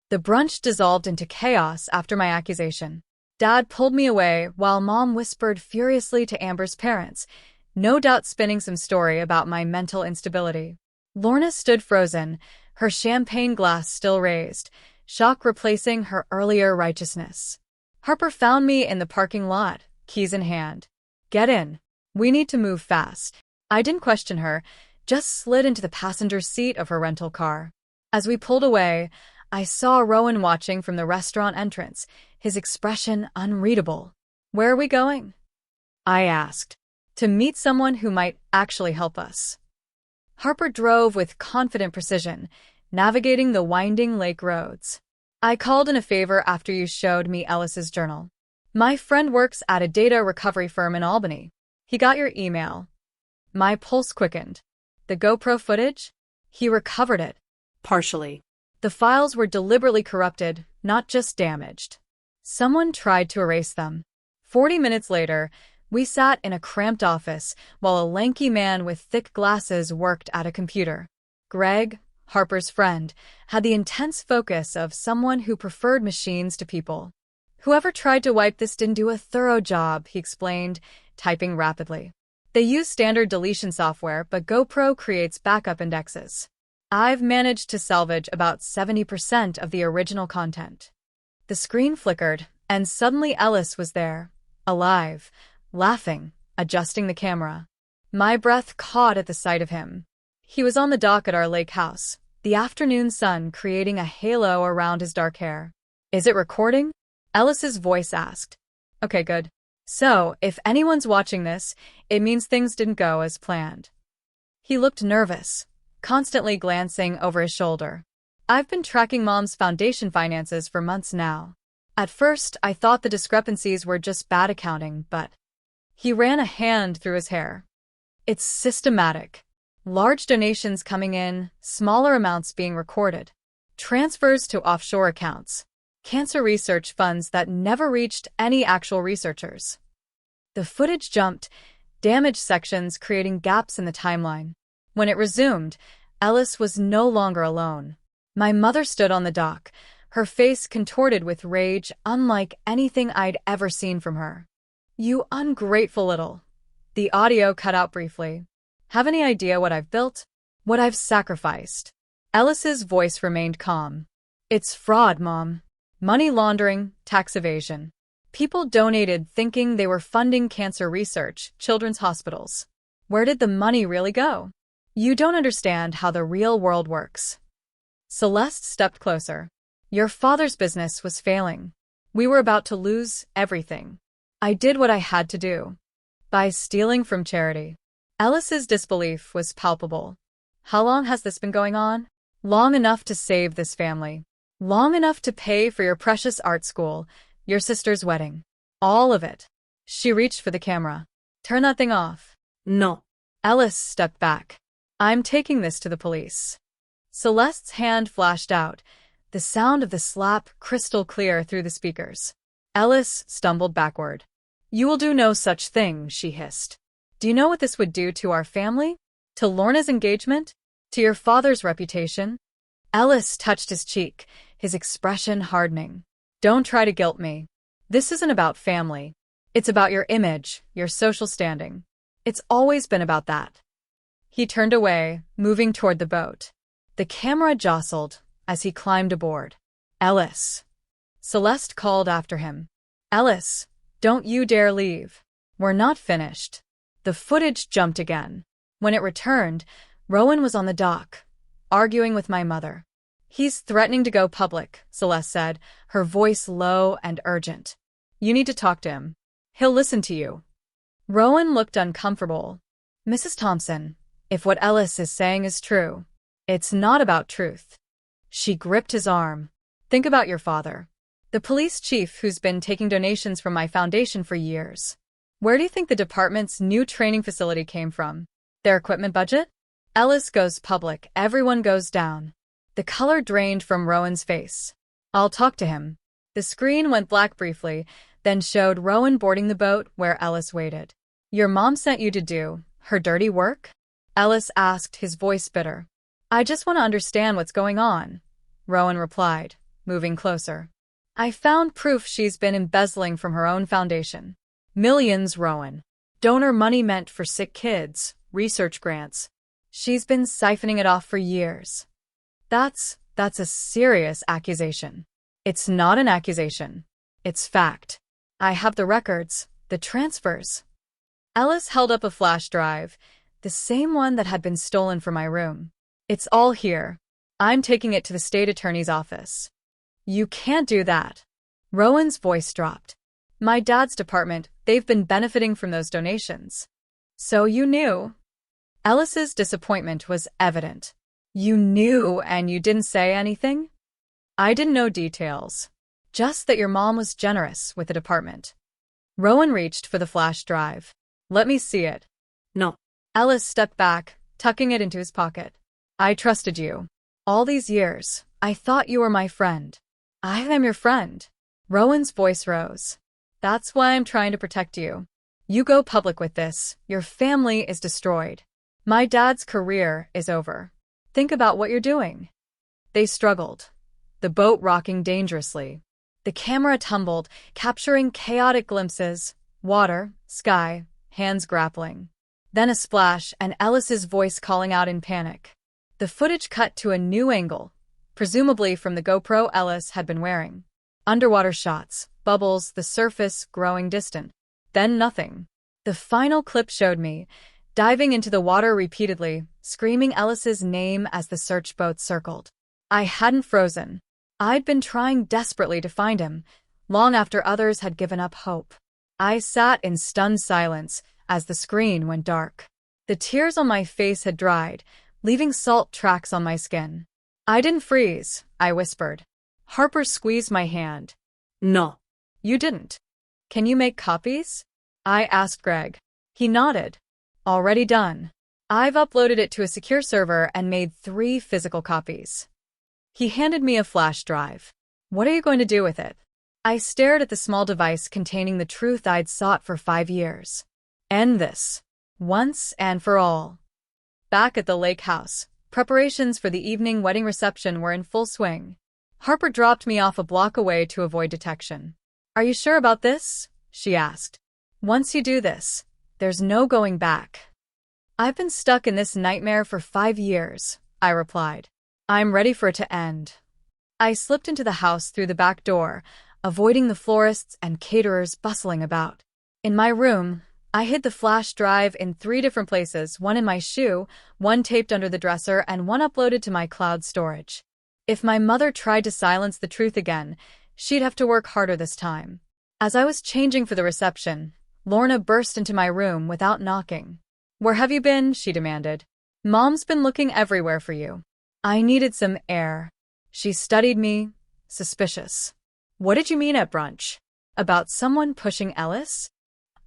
The brunch dissolved into chaos after my accusation. Dad pulled me away while Mom whispered furiously to Amber's parents, no doubt spinning some story about my mental instability. Lorna stood frozen, her champagne glass still raised, shock replacing her earlier righteousness. Harper found me in the parking lot, keys in hand. Get in. We need to move fast. I didn't question her, just slid into the passenger seat of her rental car. As we pulled away, I saw Rowan watching from the restaurant entrance, his expression unreadable. Where are we going? I asked. To meet someone who might actually help us. Harper drove with confident precision, navigating the winding lake roads. I called in a favor after you showed me Ellis's journal. My friend works at a data recovery firm in Albany. He got your email. My pulse quickened. The GoPro footage? He recovered it. Partially. The files were deliberately corrupted, not just damaged. Someone tried to erase them. 40 minutes later, we sat in a cramped office while a lanky man with thick glasses worked at a computer. Greg, Harper's friend, had the intense focus of someone who preferred machines to people. Whoever tried to wipe this didn't do a thorough job, he explained, typing rapidly. They use standard deletion software, but GoPro creates backup indexes. I've managed to salvage about 70% of the original content. The screen flickered, and suddenly Ellis was there, alive, laughing, adjusting the camera. My breath caught at the sight of him. He was on the dock at our lake house, the afternoon sun creating a halo around his dark hair. Is it recording? Ellis's voice asked. Okay, good. So, if anyone's watching this, it means things didn't go as planned. He looked nervous, constantly glancing over his shoulder. I've been tracking Mom's foundation finances for months now. At first, I thought the discrepancies were just bad accounting, but... He ran a hand through his hair. It's systematic. Large donations coming in, smaller amounts being recorded. Transfers to offshore accounts. Cancer research funds that never reached any actual researchers. The footage jumped, damaged sections creating gaps in the timeline. When it resumed, Ellis was no longer alone. My mother stood on the dock, her face contorted with rage unlike anything I'd ever seen from her. You ungrateful little. The audio cut out briefly. Have any idea what I've built? What I've sacrificed? Ellis's voice remained calm. It's fraud, Mom. Money laundering, tax evasion. People donated thinking they were funding cancer research, children's hospitals. Where did the money really go? You don't understand how the real world works. Celeste stepped closer. Your father's business was failing. We were about to lose everything. I did what I had to do. By stealing from charity. Ellis's disbelief was palpable. How long has this been going on? Long enough to save this family. Long enough to pay for your precious art school, your sister's wedding. All of it. She reached for the camera. Turn that thing off. No. Ellis stepped back. I'm taking this to the police. Celeste's hand flashed out, the sound of the slap crystal clear through the speakers. Ellis stumbled backward. You will do no such thing, she hissed. Do you know what this would do to our family? To Lorna's engagement? To your father's reputation? Ellis touched his cheek, his expression hardening. Don't try to guilt me. This isn't about family. It's about your image, your social standing. It's always been about that. He turned away, moving toward the boat. The camera jostled as he climbed aboard. Ellis. Celeste called after him. Ellis, don't you dare leave. We're not finished. The footage jumped again. When it returned, Rowan was on the dock, arguing with my mother. He's threatening to go public, Celeste said, her voice low and urgent. You need to talk to him. He'll listen to you. Rowan looked uncomfortable. Mrs. Thompson, if what Ellis is saying is true, It's not about truth. She gripped his arm. Think about your father. The police chief who's been taking donations from my foundation for years. Where do you think the department's new training facility came from? Their equipment budget? Ellis goes public, everyone goes down. The color drained from Rowan's face. I'll talk to him. The screen went black briefly, then showed Rowan boarding the boat where Ellis waited. Your mom sent you to do her dirty work? Ellis asked, his voice bitter. I just want to understand what's going on, Rowan replied, moving closer. I found proof she's been embezzling from her own foundation. Millions, Rowan. Donor money meant for sick kids, research grants. She's been siphoning it off for years. That's a serious accusation. It's not an accusation. It's fact. I have the records, the transfers. Ellis held up a flash drive, the same one that had been stolen from my room. It's all here. I'm taking it to the state attorney's office. You can't do that. Rowan's voice dropped. My dad's department, they've been benefiting from those donations. So you knew. Ellis's disappointment was evident. You knew and you didn't say anything? I didn't know details. Just that your mom was generous with the department. Rowan reached for the flash drive. Let me see it. No. Ellis stepped back, tucking it into his pocket. I trusted you. All these years, I thought you were my friend. I am your friend. Rowan's voice rose. That's why I'm trying to protect you. You go public with this, your family is destroyed. My dad's career is over. Think about what you're doing. They struggled, the boat rocking dangerously. The camera tumbled, capturing chaotic glimpses, water, sky, hands grappling. Then a splash and Ellis's voice calling out in panic. The footage cut to a new angle, presumably from the GoPro Ellis had been wearing. Underwater shots, bubbles, the surface growing distant. Then nothing. The final clip showed me, diving into the water repeatedly, screaming Ellis's name as the search boat circled. I hadn't frozen. I'd been trying desperately to find him, long after others had given up hope. I sat in stunned silence as the screen went dark. The tears on my face had dried, leaving salt tracks on my skin. I didn't freeze, I whispered. Harper squeezed my hand. No. You didn't. Can you make copies? I asked Greg. He nodded. Already done. I've uploaded it to a secure server and made 3 physical copies. He handed me a flash drive. What are you going to do with it? I stared at the small device containing the truth I'd sought for 5 years. End this. Once and for all. Back at the lake house, preparations for the evening wedding reception were in full swing. Harper dropped me off a block away to avoid detection. Are you sure about this? She asked. Once you do this, there's no going back. I've been stuck in this nightmare for 5 years, I replied. I'm ready for it to end. I slipped into the house through the back door, avoiding the florists and caterers bustling about. In my room, I hid the flash drive in 3 different places, one in my shoe, one taped under the dresser, and one uploaded to my cloud storage. If my mother tried to silence the truth again, she'd have to work harder this time. As I was changing for the reception, Lorna burst into my room without knocking. Where have you been? She demanded. Mom's been looking everywhere for you. I needed some air. She studied me, suspicious. What did you mean at brunch? About someone pushing Ellis?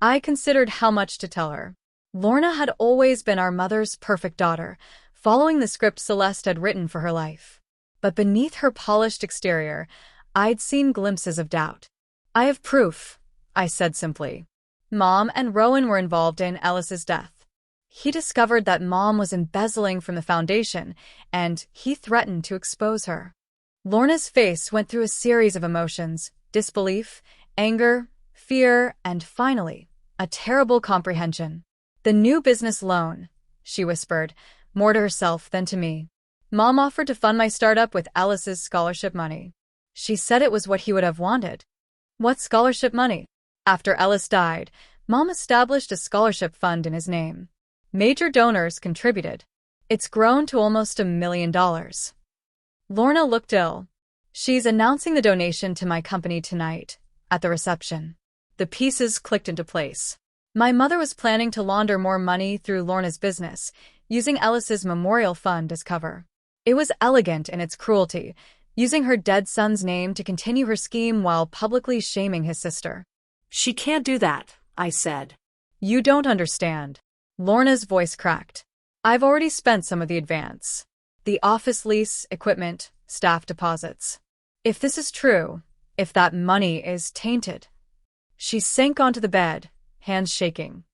I considered how much to tell her. Lorna had always been our mother's perfect daughter, following the script Celeste had written for her life. But beneath her polished exterior, I'd seen glimpses of doubt. I have proof, I said simply. Mom and Rowan were involved in Ellis's death. He discovered that Mom was embezzling from the foundation, and he threatened to expose her. Lorna's face went through a series of emotions: disbelief, anger, fear, and finally, a terrible comprehension. The new business loan, she whispered, more to herself than to me. Mom offered to fund my startup with Ellis's scholarship money. She said it was what he would have wanted. What scholarship money? After Ellis died, Mom established a scholarship fund in his name. Major donors contributed. It's grown to almost $1 million. Lorna looked ill. She's announcing the donation to my company tonight, at the reception. The pieces clicked into place. My mother was planning to launder more money through Lorna's business, using Ellis's memorial fund as cover. It was elegant in its cruelty, using her dead son's name to continue her scheme while publicly shaming his sister. She can't do that, I said. You don't understand. Lorna's voice cracked. I've already spent some of the advance. The office lease, equipment, staff deposits. If this is true, if that money is tainted. She sank onto the bed, hands shaking.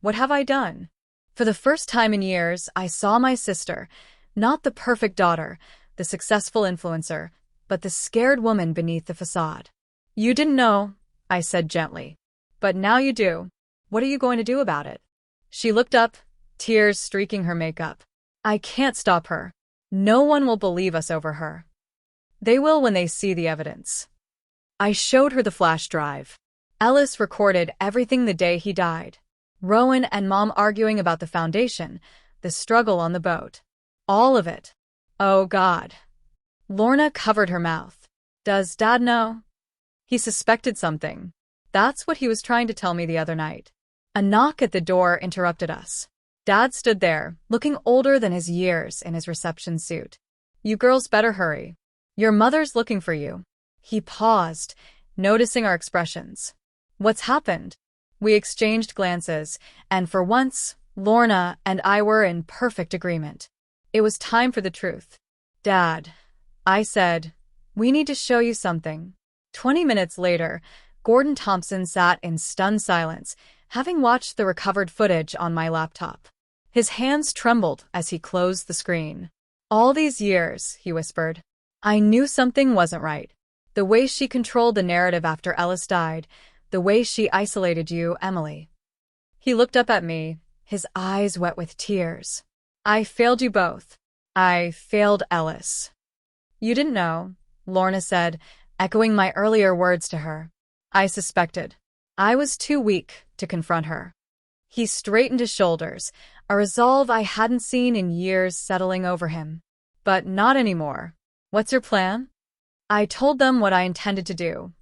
What have I done? For the first time in years, I saw my sister, not the perfect daughter, the successful influencer, but the scared woman beneath the facade. You didn't know, I said gently. But now you do. What are you going to do about it? She looked up, tears streaking her makeup. I can't stop her. No one will believe us over her. They will when they see the evidence. I showed her the flash drive. Ellis recorded everything the day he died. Rowan and Mom arguing about the foundation, the struggle on the boat. All of it. Oh, God. Lorna covered her mouth. Does Dad know? He suspected something. That's what he was trying to tell me the other night. A knock at the door interrupted us. Dad stood there, looking older than his years in his reception suit. You girls better hurry. Your mother's looking for you. He paused, noticing our expressions. What's happened? We exchanged glances, and for once, Lorna and I were in perfect agreement. It was time for the truth. Dad, I said, we need to show you something. 20 minutes later, Gordon Thompson sat in stunned silence, having watched the recovered footage on my laptop. His hands trembled as he closed the screen. All these years, he whispered, I knew something wasn't right. The way she controlled the narrative after Ellis died, the way she isolated you, Emily. He looked up at me, his eyes wet with tears. I failed you both. I failed Ellis. You didn't know, Lorna said, echoing my earlier words to her. I suspected. I was too weak to confront her. He straightened his shoulders, a resolve I hadn't seen in years settling over him. But not anymore. What's your plan? I told them what I intended to do.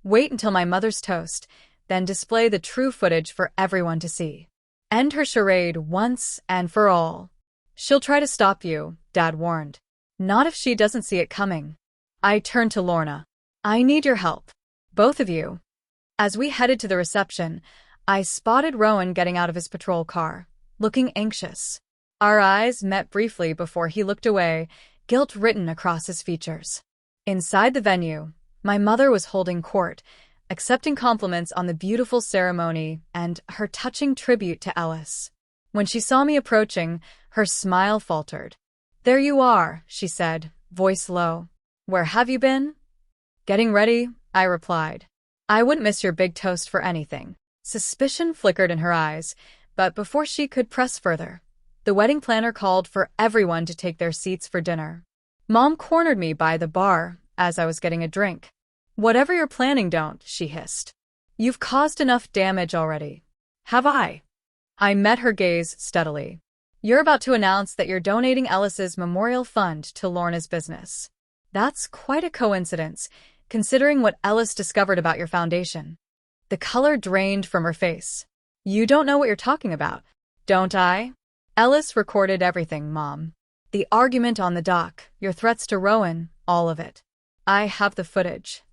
Wait until my mother's toast, then display the true footage for everyone to see. End her charade once and for all. She'll try to stop you, Dad warned. Not if she doesn't see it coming. I turned to Lorna. I need your help. Both of you. As we headed to the reception, I spotted Rowan getting out of his patrol car, looking anxious. Our eyes met briefly before he looked away, guilt written across his features. Inside the venue, my mother was holding court, accepting compliments on the beautiful ceremony and her touching tribute to Ellis. When she saw me approaching, her smile faltered. There you are, she said, voice low. Where have you been? Getting ready, I replied. I wouldn't miss your big toast for anything. Suspicion flickered in her eyes, but before she could press further, the wedding planner called for everyone to take their seats for dinner. Mom cornered me by the bar as I was getting a drink. Whatever you're planning, don't, she hissed. You've caused enough damage already. Have I? I met her gaze steadily. You're about to announce that you're donating Ellis's memorial fund to Lorna's business. That's quite a coincidence, considering what Ellis discovered about your foundation. The color drained from her face. You don't know what you're talking about, don't I? Ellis recorded everything, Mom. The argument on the dock, your threats to Rowan, all of it. I have the footage.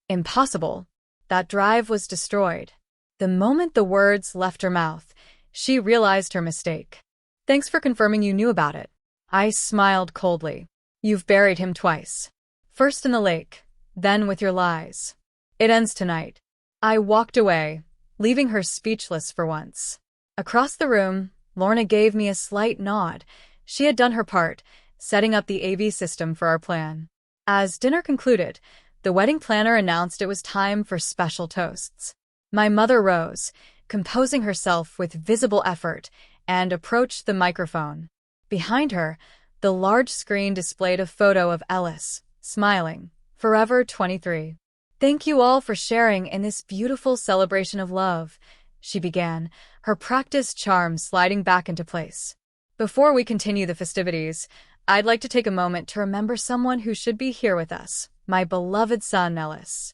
Impossible. That drive was destroyed. The moment the words left her mouth, she realized her mistake. Thanks for confirming you knew about it. I smiled coldly. You've buried him twice. First in the lake, then with your lies. It ends tonight. I walked away, leaving her speechless for once. Across the room, Lorna gave me a slight nod. She had done her part, setting up the AV system for our plan. As dinner concluded, the wedding planner announced it was time for special toasts. My mother rose, composing herself with visible effort, and approached the microphone. Behind her, the large screen displayed a photo of Ellis, smiling, forever 23. Thank you all for sharing in this beautiful celebration of love, she began, her practiced charm sliding back into place. Before we continue the festivities, I'd like to take a moment to remember someone who should be here with us, my beloved son Ellis.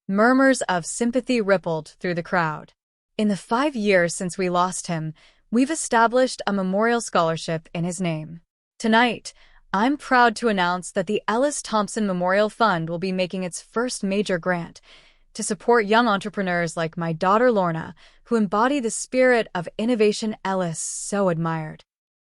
Murmurs of sympathy rippled through the crowd. In the 5 years since we lost him, we've established a memorial scholarship in his name. Tonight, I'm proud to announce that the Ellis Thompson Memorial Fund will be making its first major grant to support young entrepreneurs like my daughter Lorna, who embody the spirit of innovation Ellis so admired.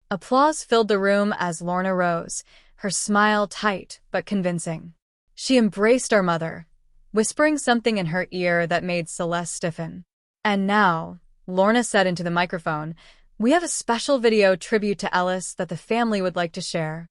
Applause filled the room as Lorna rose, her smile tight but convincing. She embraced our mother, whispering something in her ear that made Celeste stiffen. And now, Lorna said into the microphone, we have a special video tribute to Ellis that the family would like to share.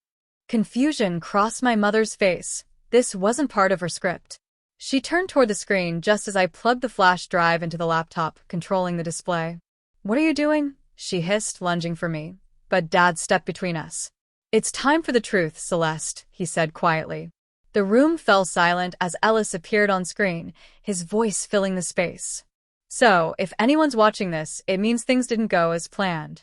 Confusion crossed my mother's face. This wasn't part of her script. She turned toward the screen just as I plugged the flash drive into the laptop, controlling the display. What are you doing? She hissed, lunging for me. But Dad stepped between us. It's time for the truth, Celeste, he said quietly. The room fell silent as Ellis appeared on screen, his voice filling the space. So, if anyone's watching this, it means things didn't go as planned.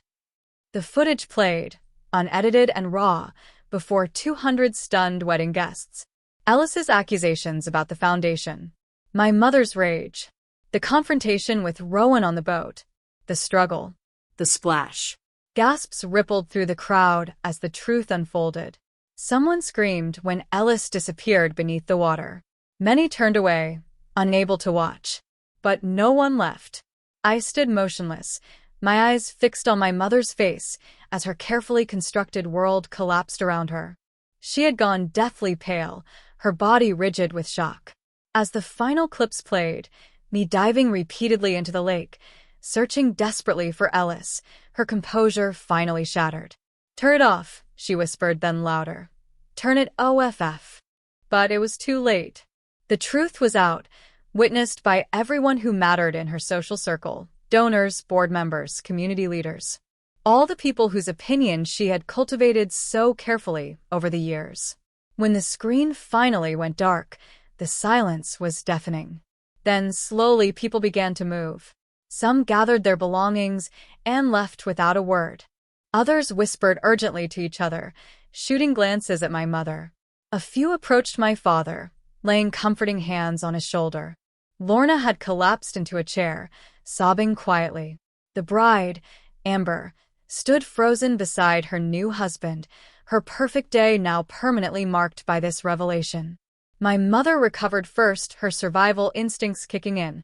The footage played, unedited and raw, before 200 stunned wedding guests. Ellis's accusations about the foundation. My mother's rage. The confrontation with Rowan on the boat. The struggle. The splash. Gasps rippled through the crowd as the truth unfolded. Someone screamed when Ellis disappeared beneath the water. Many turned away, unable to watch. But no one left. I stood motionless, my eyes fixed on my mother's face as her carefully constructed world collapsed around her. She had gone deathly pale, her body rigid with shock. As the final clips played, me diving repeatedly into the lake, searching desperately for Ellis, her composure finally shattered. Turn it off, she whispered, then louder. Turn it off. But it was too late. The truth was out, witnessed by everyone who mattered in her social circle, donors, board members, community leaders. All the people whose opinion she had cultivated so carefully over the years. When the screen finally went dark, the silence was deafening. Then slowly people began to move. Some gathered their belongings and left without a word. Others whispered urgently to each other, shooting glances at my mother. A few approached my father, laying comforting hands on his shoulder. Lorna had collapsed into a chair, sobbing quietly. The bride, Amber, stood frozen beside her new husband, her perfect day now permanently marked by this revelation. My mother recovered first, her survival instincts kicking in.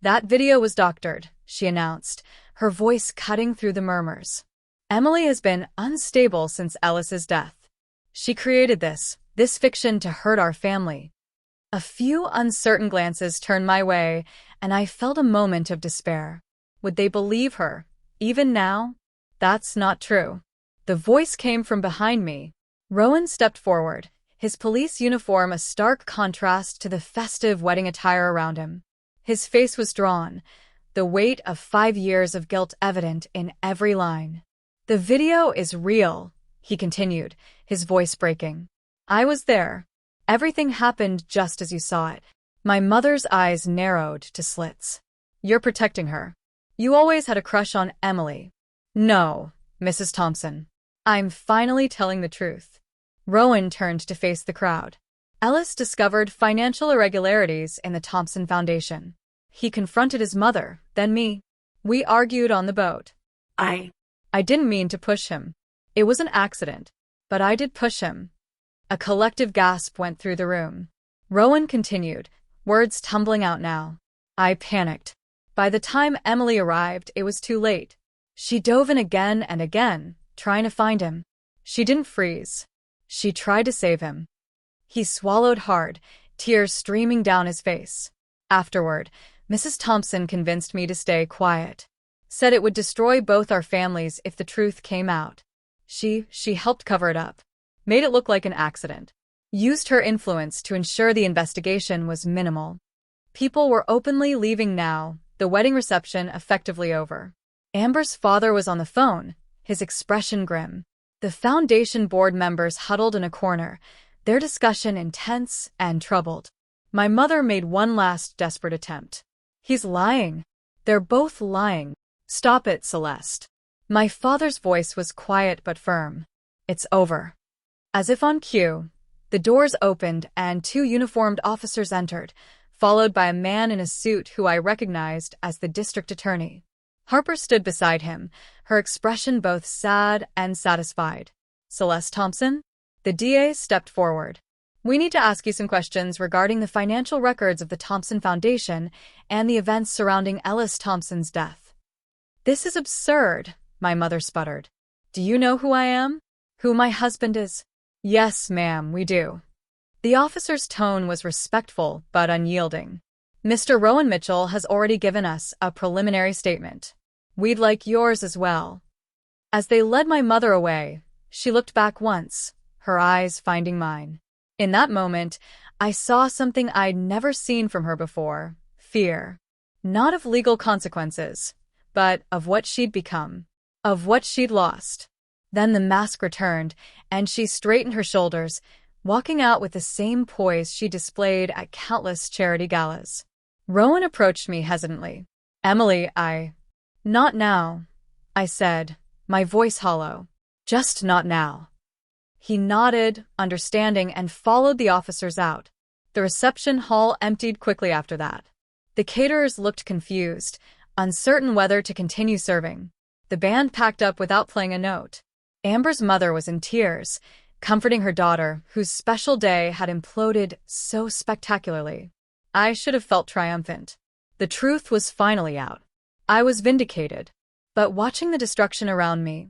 That video was doctored, she announced, her voice cutting through the murmurs. Emily has been unstable since Ellis's death. She created this fiction to hurt our family. A few uncertain glances turned my way, and I felt a moment of despair. Would they believe her, even now? That's not true. The voice came from behind me. Rowan stepped forward, his police uniform a stark contrast to the festive wedding attire around him. His face was drawn, the weight of 5 years of guilt evident in every line. The video is real, he continued, his voice breaking. I was there. Everything happened just as you saw it. My mother's eyes narrowed to slits. You're protecting her. You always had a crush on Emily. No, Mrs. Thompson. I'm finally telling the truth. Rowan turned to face the crowd. Ellis discovered financial irregularities in the Thompson Foundation. He confronted his mother, then me. We argued on the boat. I didn't mean to push him. It was an accident. But I did push him. A collective gasp went through the room. Rowan continued, words tumbling out now. I panicked. By the time Emily arrived, it was too late. She dove in again and again, trying to find him. She didn't freeze. She tried to save him. He swallowed hard, tears streaming down his face. Afterward, Mrs. Thompson convinced me to stay quiet. Said it would destroy both our families if the truth came out. She helped cover it up. Made it look like an accident. Used her influence to ensure the investigation was minimal. People were openly leaving now, the wedding reception effectively over. Amber's father was on the phone, his expression grim. The foundation board members huddled in a corner, their discussion intense and troubled. My mother made one last desperate attempt. He's lying. They're both lying. Stop it, Celeste. My father's voice was quiet but firm. It's over. As if on cue, the doors opened and 2 uniformed officers entered, followed by a man in a suit who I recognized as the district attorney. Harper stood beside him, her expression both sad and satisfied. Celeste Thompson? The The DA stepped forward. We need to ask you some questions regarding the financial records of the Thompson Foundation and the events surrounding Ellis Thompson's death. This is absurd, my mother sputtered. Do you know who I am? Who my husband is? Yes, ma'am, we do. The officer's tone was respectful but unyielding. Mr. Rowan Mitchell has already given us a preliminary statement. We'd like yours as well. As they led my mother away, she looked back once, her eyes finding mine. In that moment, I saw something I'd never seen from her before: fear. Not of legal consequences, but of what she'd become, of what she'd lost. Then the mask returned, and she straightened her shoulders, walking out with the same poise she displayed at countless charity galas. Rowan approached me hesitantly. Emily, Not now, I said, my voice hollow. Just not now. He nodded, understanding, and followed the officers out. The reception hall emptied quickly after that. The caterers looked confused, uncertain whether to continue serving. The band packed up without playing a note. Amber's mother was in tears, comforting her daughter, whose special day had imploded so spectacularly. I should have felt triumphant. The truth was finally out. I was vindicated. But watching the destruction around me,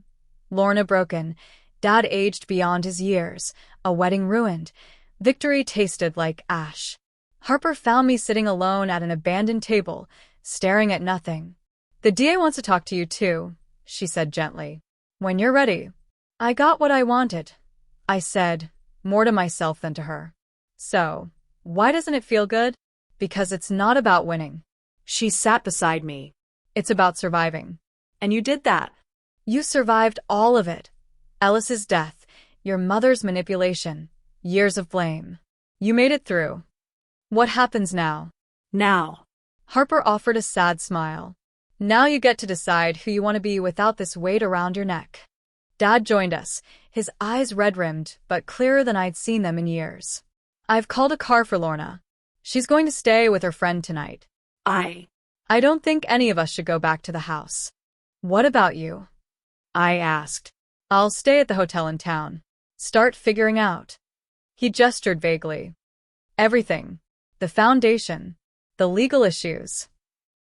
Lorna broken, Dad aged beyond his years, a wedding ruined, victory tasted like ash. Harper found me sitting alone at an abandoned table, staring at nothing. The DA wants to talk to you too, she said gently. When you're ready. I got what I wanted, I said, more to myself than to her. So, why doesn't it feel good? Because it's not about winning. She sat beside me. It's about surviving. And you did that. You survived all of it. Ellis's death, your mother's manipulation, years of blame. You made it through. What happens now? Now. Harper offered a sad smile. Now you get to decide who you want to be without this weight around your neck. Dad joined us, his eyes red-rimmed, but clearer than I'd seen them in years. I've called a car for Lorna. She's going to stay with her friend tonight. I don't think any of us should go back to the house. What about you? I asked. I'll stay at the hotel in town. Start figuring out. He gestured vaguely. Everything. The foundation. The legal issues.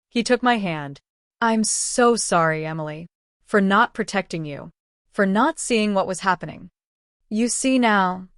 He took my hand. I'm so sorry, Emily. For not protecting you. For not seeing what was happening. You see now,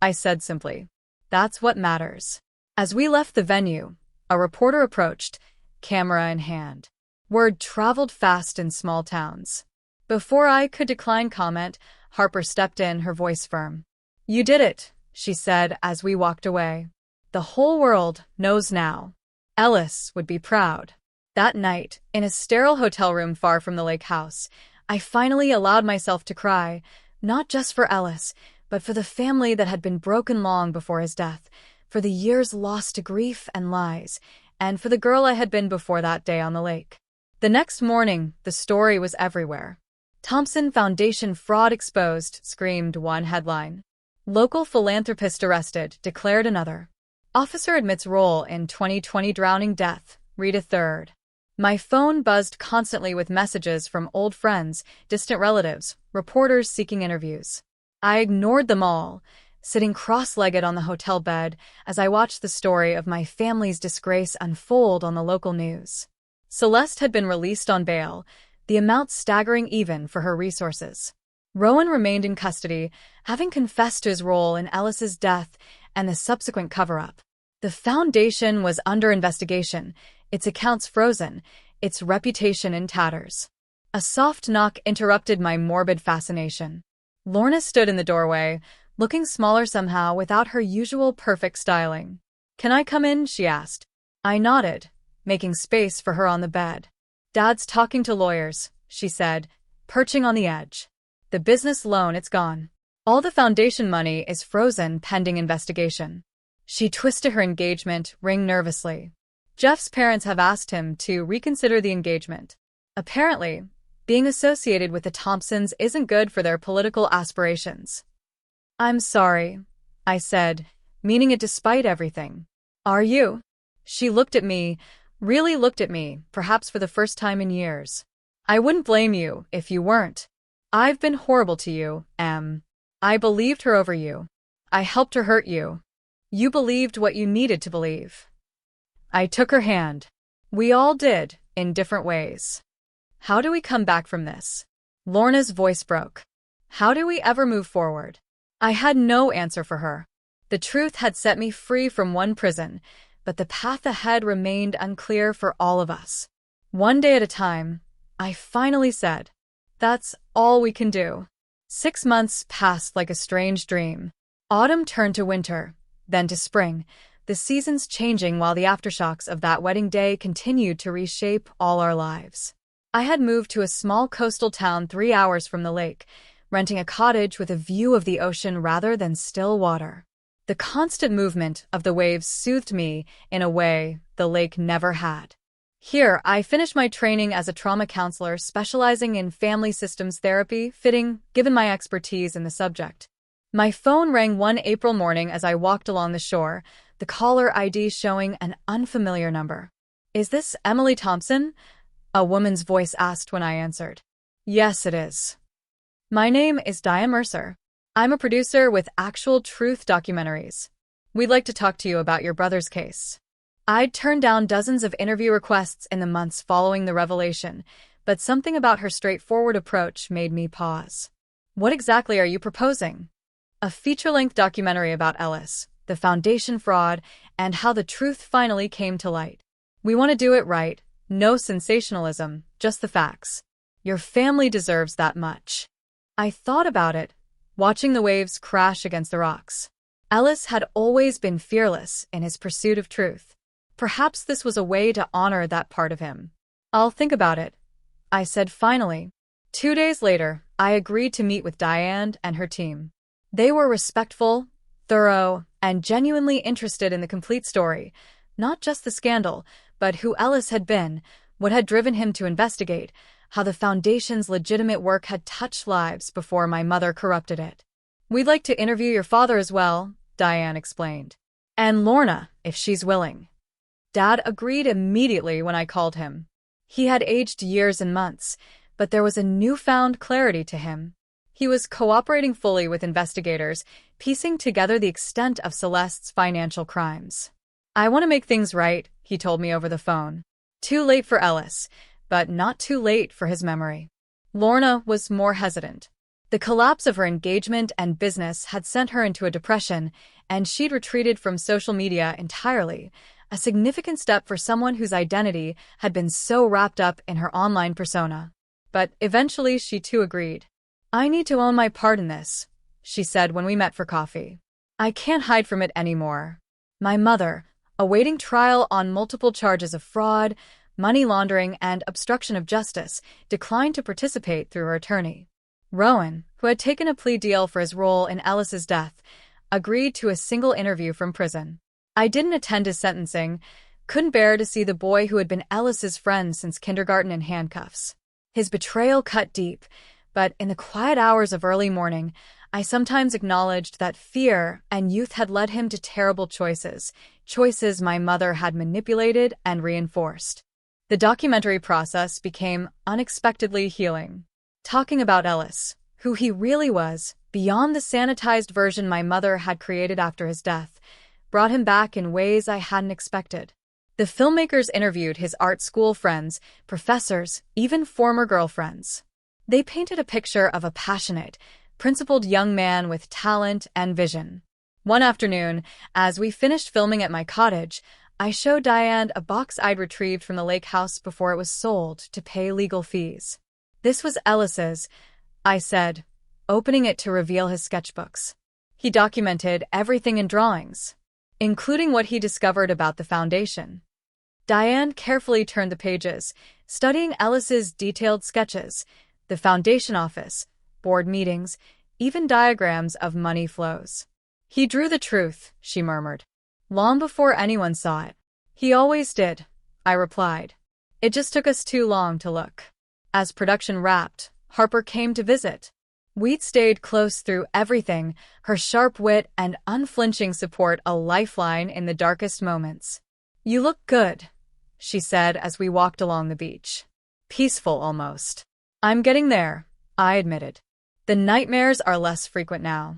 I said simply. That's what matters. As we left the venue, a reporter approached, camera in hand. Word traveled fast in small towns. Before I could decline comment, Harper stepped in, her voice firm. You did it, she said as we walked away. The whole world knows now. Ellis would be proud. That night, in a sterile hotel room far from the lake house, I finally allowed myself to cry, not just for Ellis, but for the family that had been broken long before his death, for the years lost to grief and lies, and for the girl I had been before that day on the lake. The next morning, the story was everywhere. Thompson Foundation fraud exposed, screamed one headline. Local philanthropist arrested, declared another. Officer admits role in 2020 drowning death, read a third. My phone buzzed constantly with messages from old friends, distant relatives, reporters seeking interviews. I ignored them all, sitting cross-legged on the hotel bed as I watched the story of my family's disgrace unfold on the local news. Celeste had been released on bail, the amount staggering even for her resources. Rowan remained in custody, having confessed to his role in Ellis's death and the subsequent cover-up. The foundation was under investigation, its accounts frozen, its reputation in tatters. A soft knock interrupted my morbid fascination. Lorna stood in the doorway, looking smaller somehow without her usual perfect styling. Can I come in? She asked. I nodded, making space for her on the bed. Dad's talking to lawyers, she said, perching on the edge. The business loan, it's gone. All the foundation money is frozen pending investigation. She twisted her engagement ring nervously. Jeff's parents have asked him to reconsider the engagement. Apparently, being associated with the Thompsons isn't good for their political aspirations. I'm sorry, I said, meaning it despite everything. Are you? She looked at me, really looked at me, perhaps for the first time in years. I wouldn't blame you if you weren't. I've been horrible to you, Em. I believed her over you. I helped her hurt you. You believed what you needed to believe. I took her hand. We all did, in different ways. How do we come back from this? Lorna's voice broke. How do we ever move forward? I had no answer for her. The truth had set me free from one prison, but the path ahead remained unclear for all of us. One day at a time, I finally said, "That's all we can do." 6 months passed like a strange dream. Autumn turned to winter, then to spring, the seasons changing while the aftershocks of that wedding day continued to reshape all our lives. I had moved to a small coastal town 3 hours from the lake, renting a cottage with a view of the ocean rather than still water. The constant movement of the waves soothed me in a way the lake never had. Here, I finished my training as a trauma counselor specializing in family systems therapy, fitting, given my expertise in the subject. My phone rang one April morning as I walked along the shore, the caller ID showing an unfamiliar number. "Is this Emily Thompson?" a woman's voice asked when I answered. "Yes, it is." "My name is Dia Mercer. I'm a producer with Actual Truth Documentaries. We'd like to talk to you about your brother's case." I'd turned down dozens of interview requests in the months following the revelation, but something about her straightforward approach made me pause. "What exactly are you proposing?" "A feature-length documentary about Ellis, the foundation fraud, and how the truth finally came to light. We want to do it right, no sensationalism, just the facts. Your family deserves that much." I thought about it, watching the waves crash against the rocks. Ellis had always been fearless in his pursuit of truth. Perhaps this was a way to honor that part of him. "I'll think about it," I said finally. 2 days later, I agreed to meet with Diane and her team. They were respectful, thorough, and genuinely interested in the complete story, not just the scandal, but who Ellis had been, what had driven him to investigate, how the Foundation's legitimate work had touched lives before my mother corrupted it. "We'd like to interview your father as well," Diane explained. "And Lorna, if she's willing." Dad agreed immediately when I called him. He had aged years and months, but there was a newfound clarity to him. He was cooperating fully with investigators, piecing together the extent of Celeste's financial crimes. "I want to make things right," he told me over the phone. Too late for Ellis, but not too late for his memory. Lorna was more hesitant. The collapse of her engagement and business had sent her into a depression, and she'd retreated from social media entirely, a significant step for someone whose identity had been so wrapped up in her online persona. But eventually she too agreed. "I need to own my part in this," she said when we met for coffee. "I can't hide from it anymore. My mother, awaiting trial on multiple charges of fraud, money laundering, and obstruction of justice, declined to participate through her attorney. Rowan, who had taken a plea deal for his role in Ellis's death, agreed to a single interview from prison. I didn't attend his sentencing, couldn't bear to see the boy who had been Ellis's friend since kindergarten in handcuffs. His betrayal cut deep, but in the quiet hours of early morning, I sometimes acknowledged that fear and youth had led him to terrible choices my mother had manipulated and reinforced. The documentary process became unexpectedly healing. Talking about Ellis, who he really was, beyond the sanitized version my mother had created after his death, brought him back in ways I hadn't expected. The filmmakers interviewed his art school friends, professors, even former girlfriends. They painted a picture of a passionate, principled young man with talent and vision. One afternoon, as we finished filming at my cottage, I showed Diane a box I'd retrieved from the lake house before it was sold to pay legal fees. "This was Ellis's," I said, opening it to reveal his sketchbooks. He documented everything in drawings, including what he discovered about the Foundation. Diane carefully turned the pages, studying Ellis's detailed sketches, the Foundation office, board meetings, even diagrams of money flows. "He drew the truth," she murmured, "long before anyone saw it." "He always did," I replied. "It just took us too long to look." As production wrapped, Harper came to visit. We'd stayed close through everything, her sharp wit and unflinching support a lifeline in the darkest moments. "You look good," she said as we walked along the beach. "Peaceful almost." "I'm getting there," I admitted. The nightmares are less frequent now.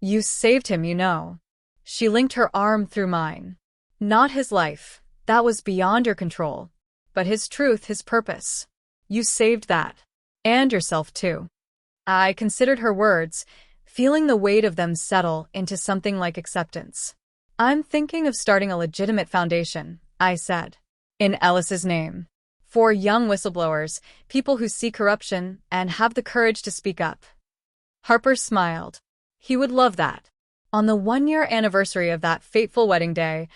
You saved him, you know. She linked her arm through mine. Not his life. That was beyond your control. But his truth, his purpose. You saved that. And yourself, too. I considered her words, feeling the weight of them settle into something like acceptance. I'm thinking of starting a legitimate foundation, I said. In Ellis's name. For young whistleblowers, people who see corruption and have the courage to speak up. Harper smiled. He would love that. On the 1-year anniversary of that fateful wedding day,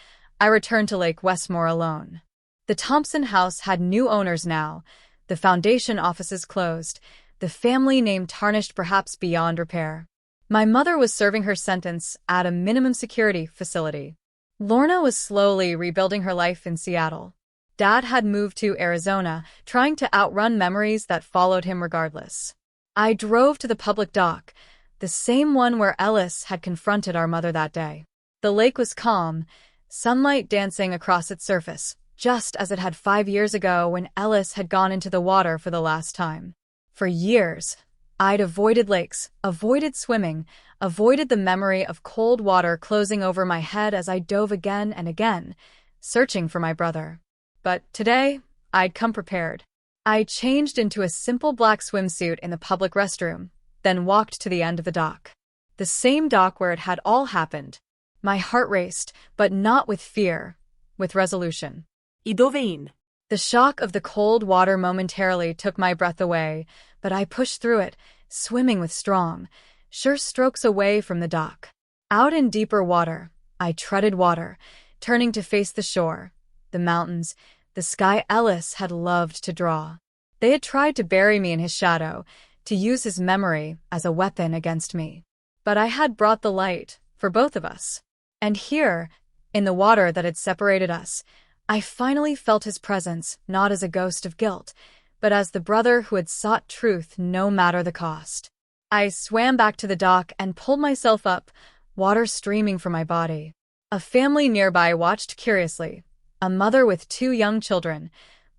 I returned to Lake Westmore alone. The Thompson house had new owners now, the foundation offices closed, the family name tarnished perhaps beyond repair. My mother was serving her sentence at a minimum security facility. Lorna was slowly rebuilding her life in Seattle. Dad had moved to Arizona, trying to outrun memories that followed him regardless. I drove to the public dock, the same one where Ellis had confronted our mother that day. The lake was calm, sunlight dancing across its surface, just as it had 5 years ago when Ellis had gone into the water for the last time. For years, I'd avoided lakes, avoided swimming, avoided the memory of cold water closing over my head as I dove again and again, searching for my brother. But today, I'd come prepared. I changed into a simple black swimsuit in the public restroom, then walked to the end of the dock. The same dock where it had all happened. My heart raced, but not with fear, with resolution. I dove in? The shock of the cold water momentarily took my breath away, but I pushed through it, swimming with strong, sure strokes away from the dock. Out in deeper water, I treaded water, turning to face the shore, the mountains, the sky Ellis had loved to draw. They had tried to bury me in his shadow, to use his memory as a weapon against me. But I had brought the light, for both of us. And here, in the water that had separated us, I finally felt his presence, not as a ghost of guilt, but as the brother who had sought truth no matter the cost. I swam back to the dock and pulled myself up, water streaming from my body. A family nearby watched curiously, a mother with 2 young children,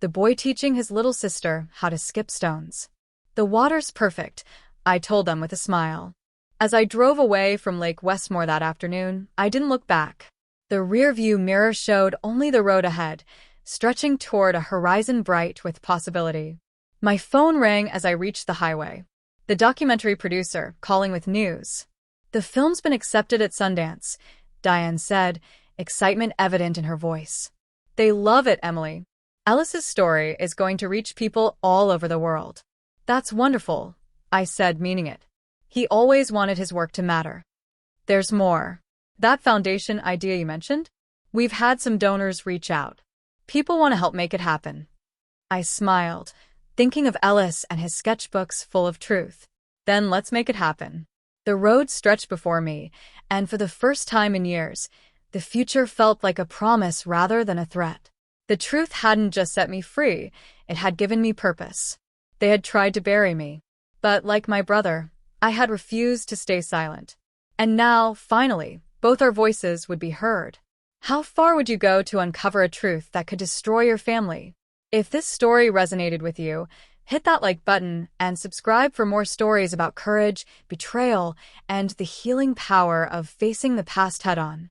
the boy teaching his little sister how to skip stones. The water's perfect, I told them with a smile. As I drove away from Lake Westmore that afternoon, I didn't look back. The rearview mirror showed only the road ahead, stretching toward a horizon bright with possibility. My phone rang as I reached the highway. The documentary producer, calling with news. The film's been accepted at Sundance, Diane said, excitement evident in her voice. They love it, Emily. Ellis's story is going to reach people all over the world. That's wonderful, I said, meaning it. He always wanted his work to matter. There's more. That foundation idea you mentioned? We've had some donors reach out. People want to help make it happen. I smiled, thinking of Ellis and his sketchbooks full of truth. Then let's make it happen. The road stretched before me, and for the first time in years, the future felt like a promise rather than a threat. The truth hadn't just set me free, it had given me purpose. They had tried to bury me. But like my brother, I had refused to stay silent. And now, finally, both our voices would be heard. How far would you go to uncover a truth that could destroy your family? If this story resonated with you, hit that like button and subscribe for more stories about courage, betrayal, and the healing power of facing the past head-on.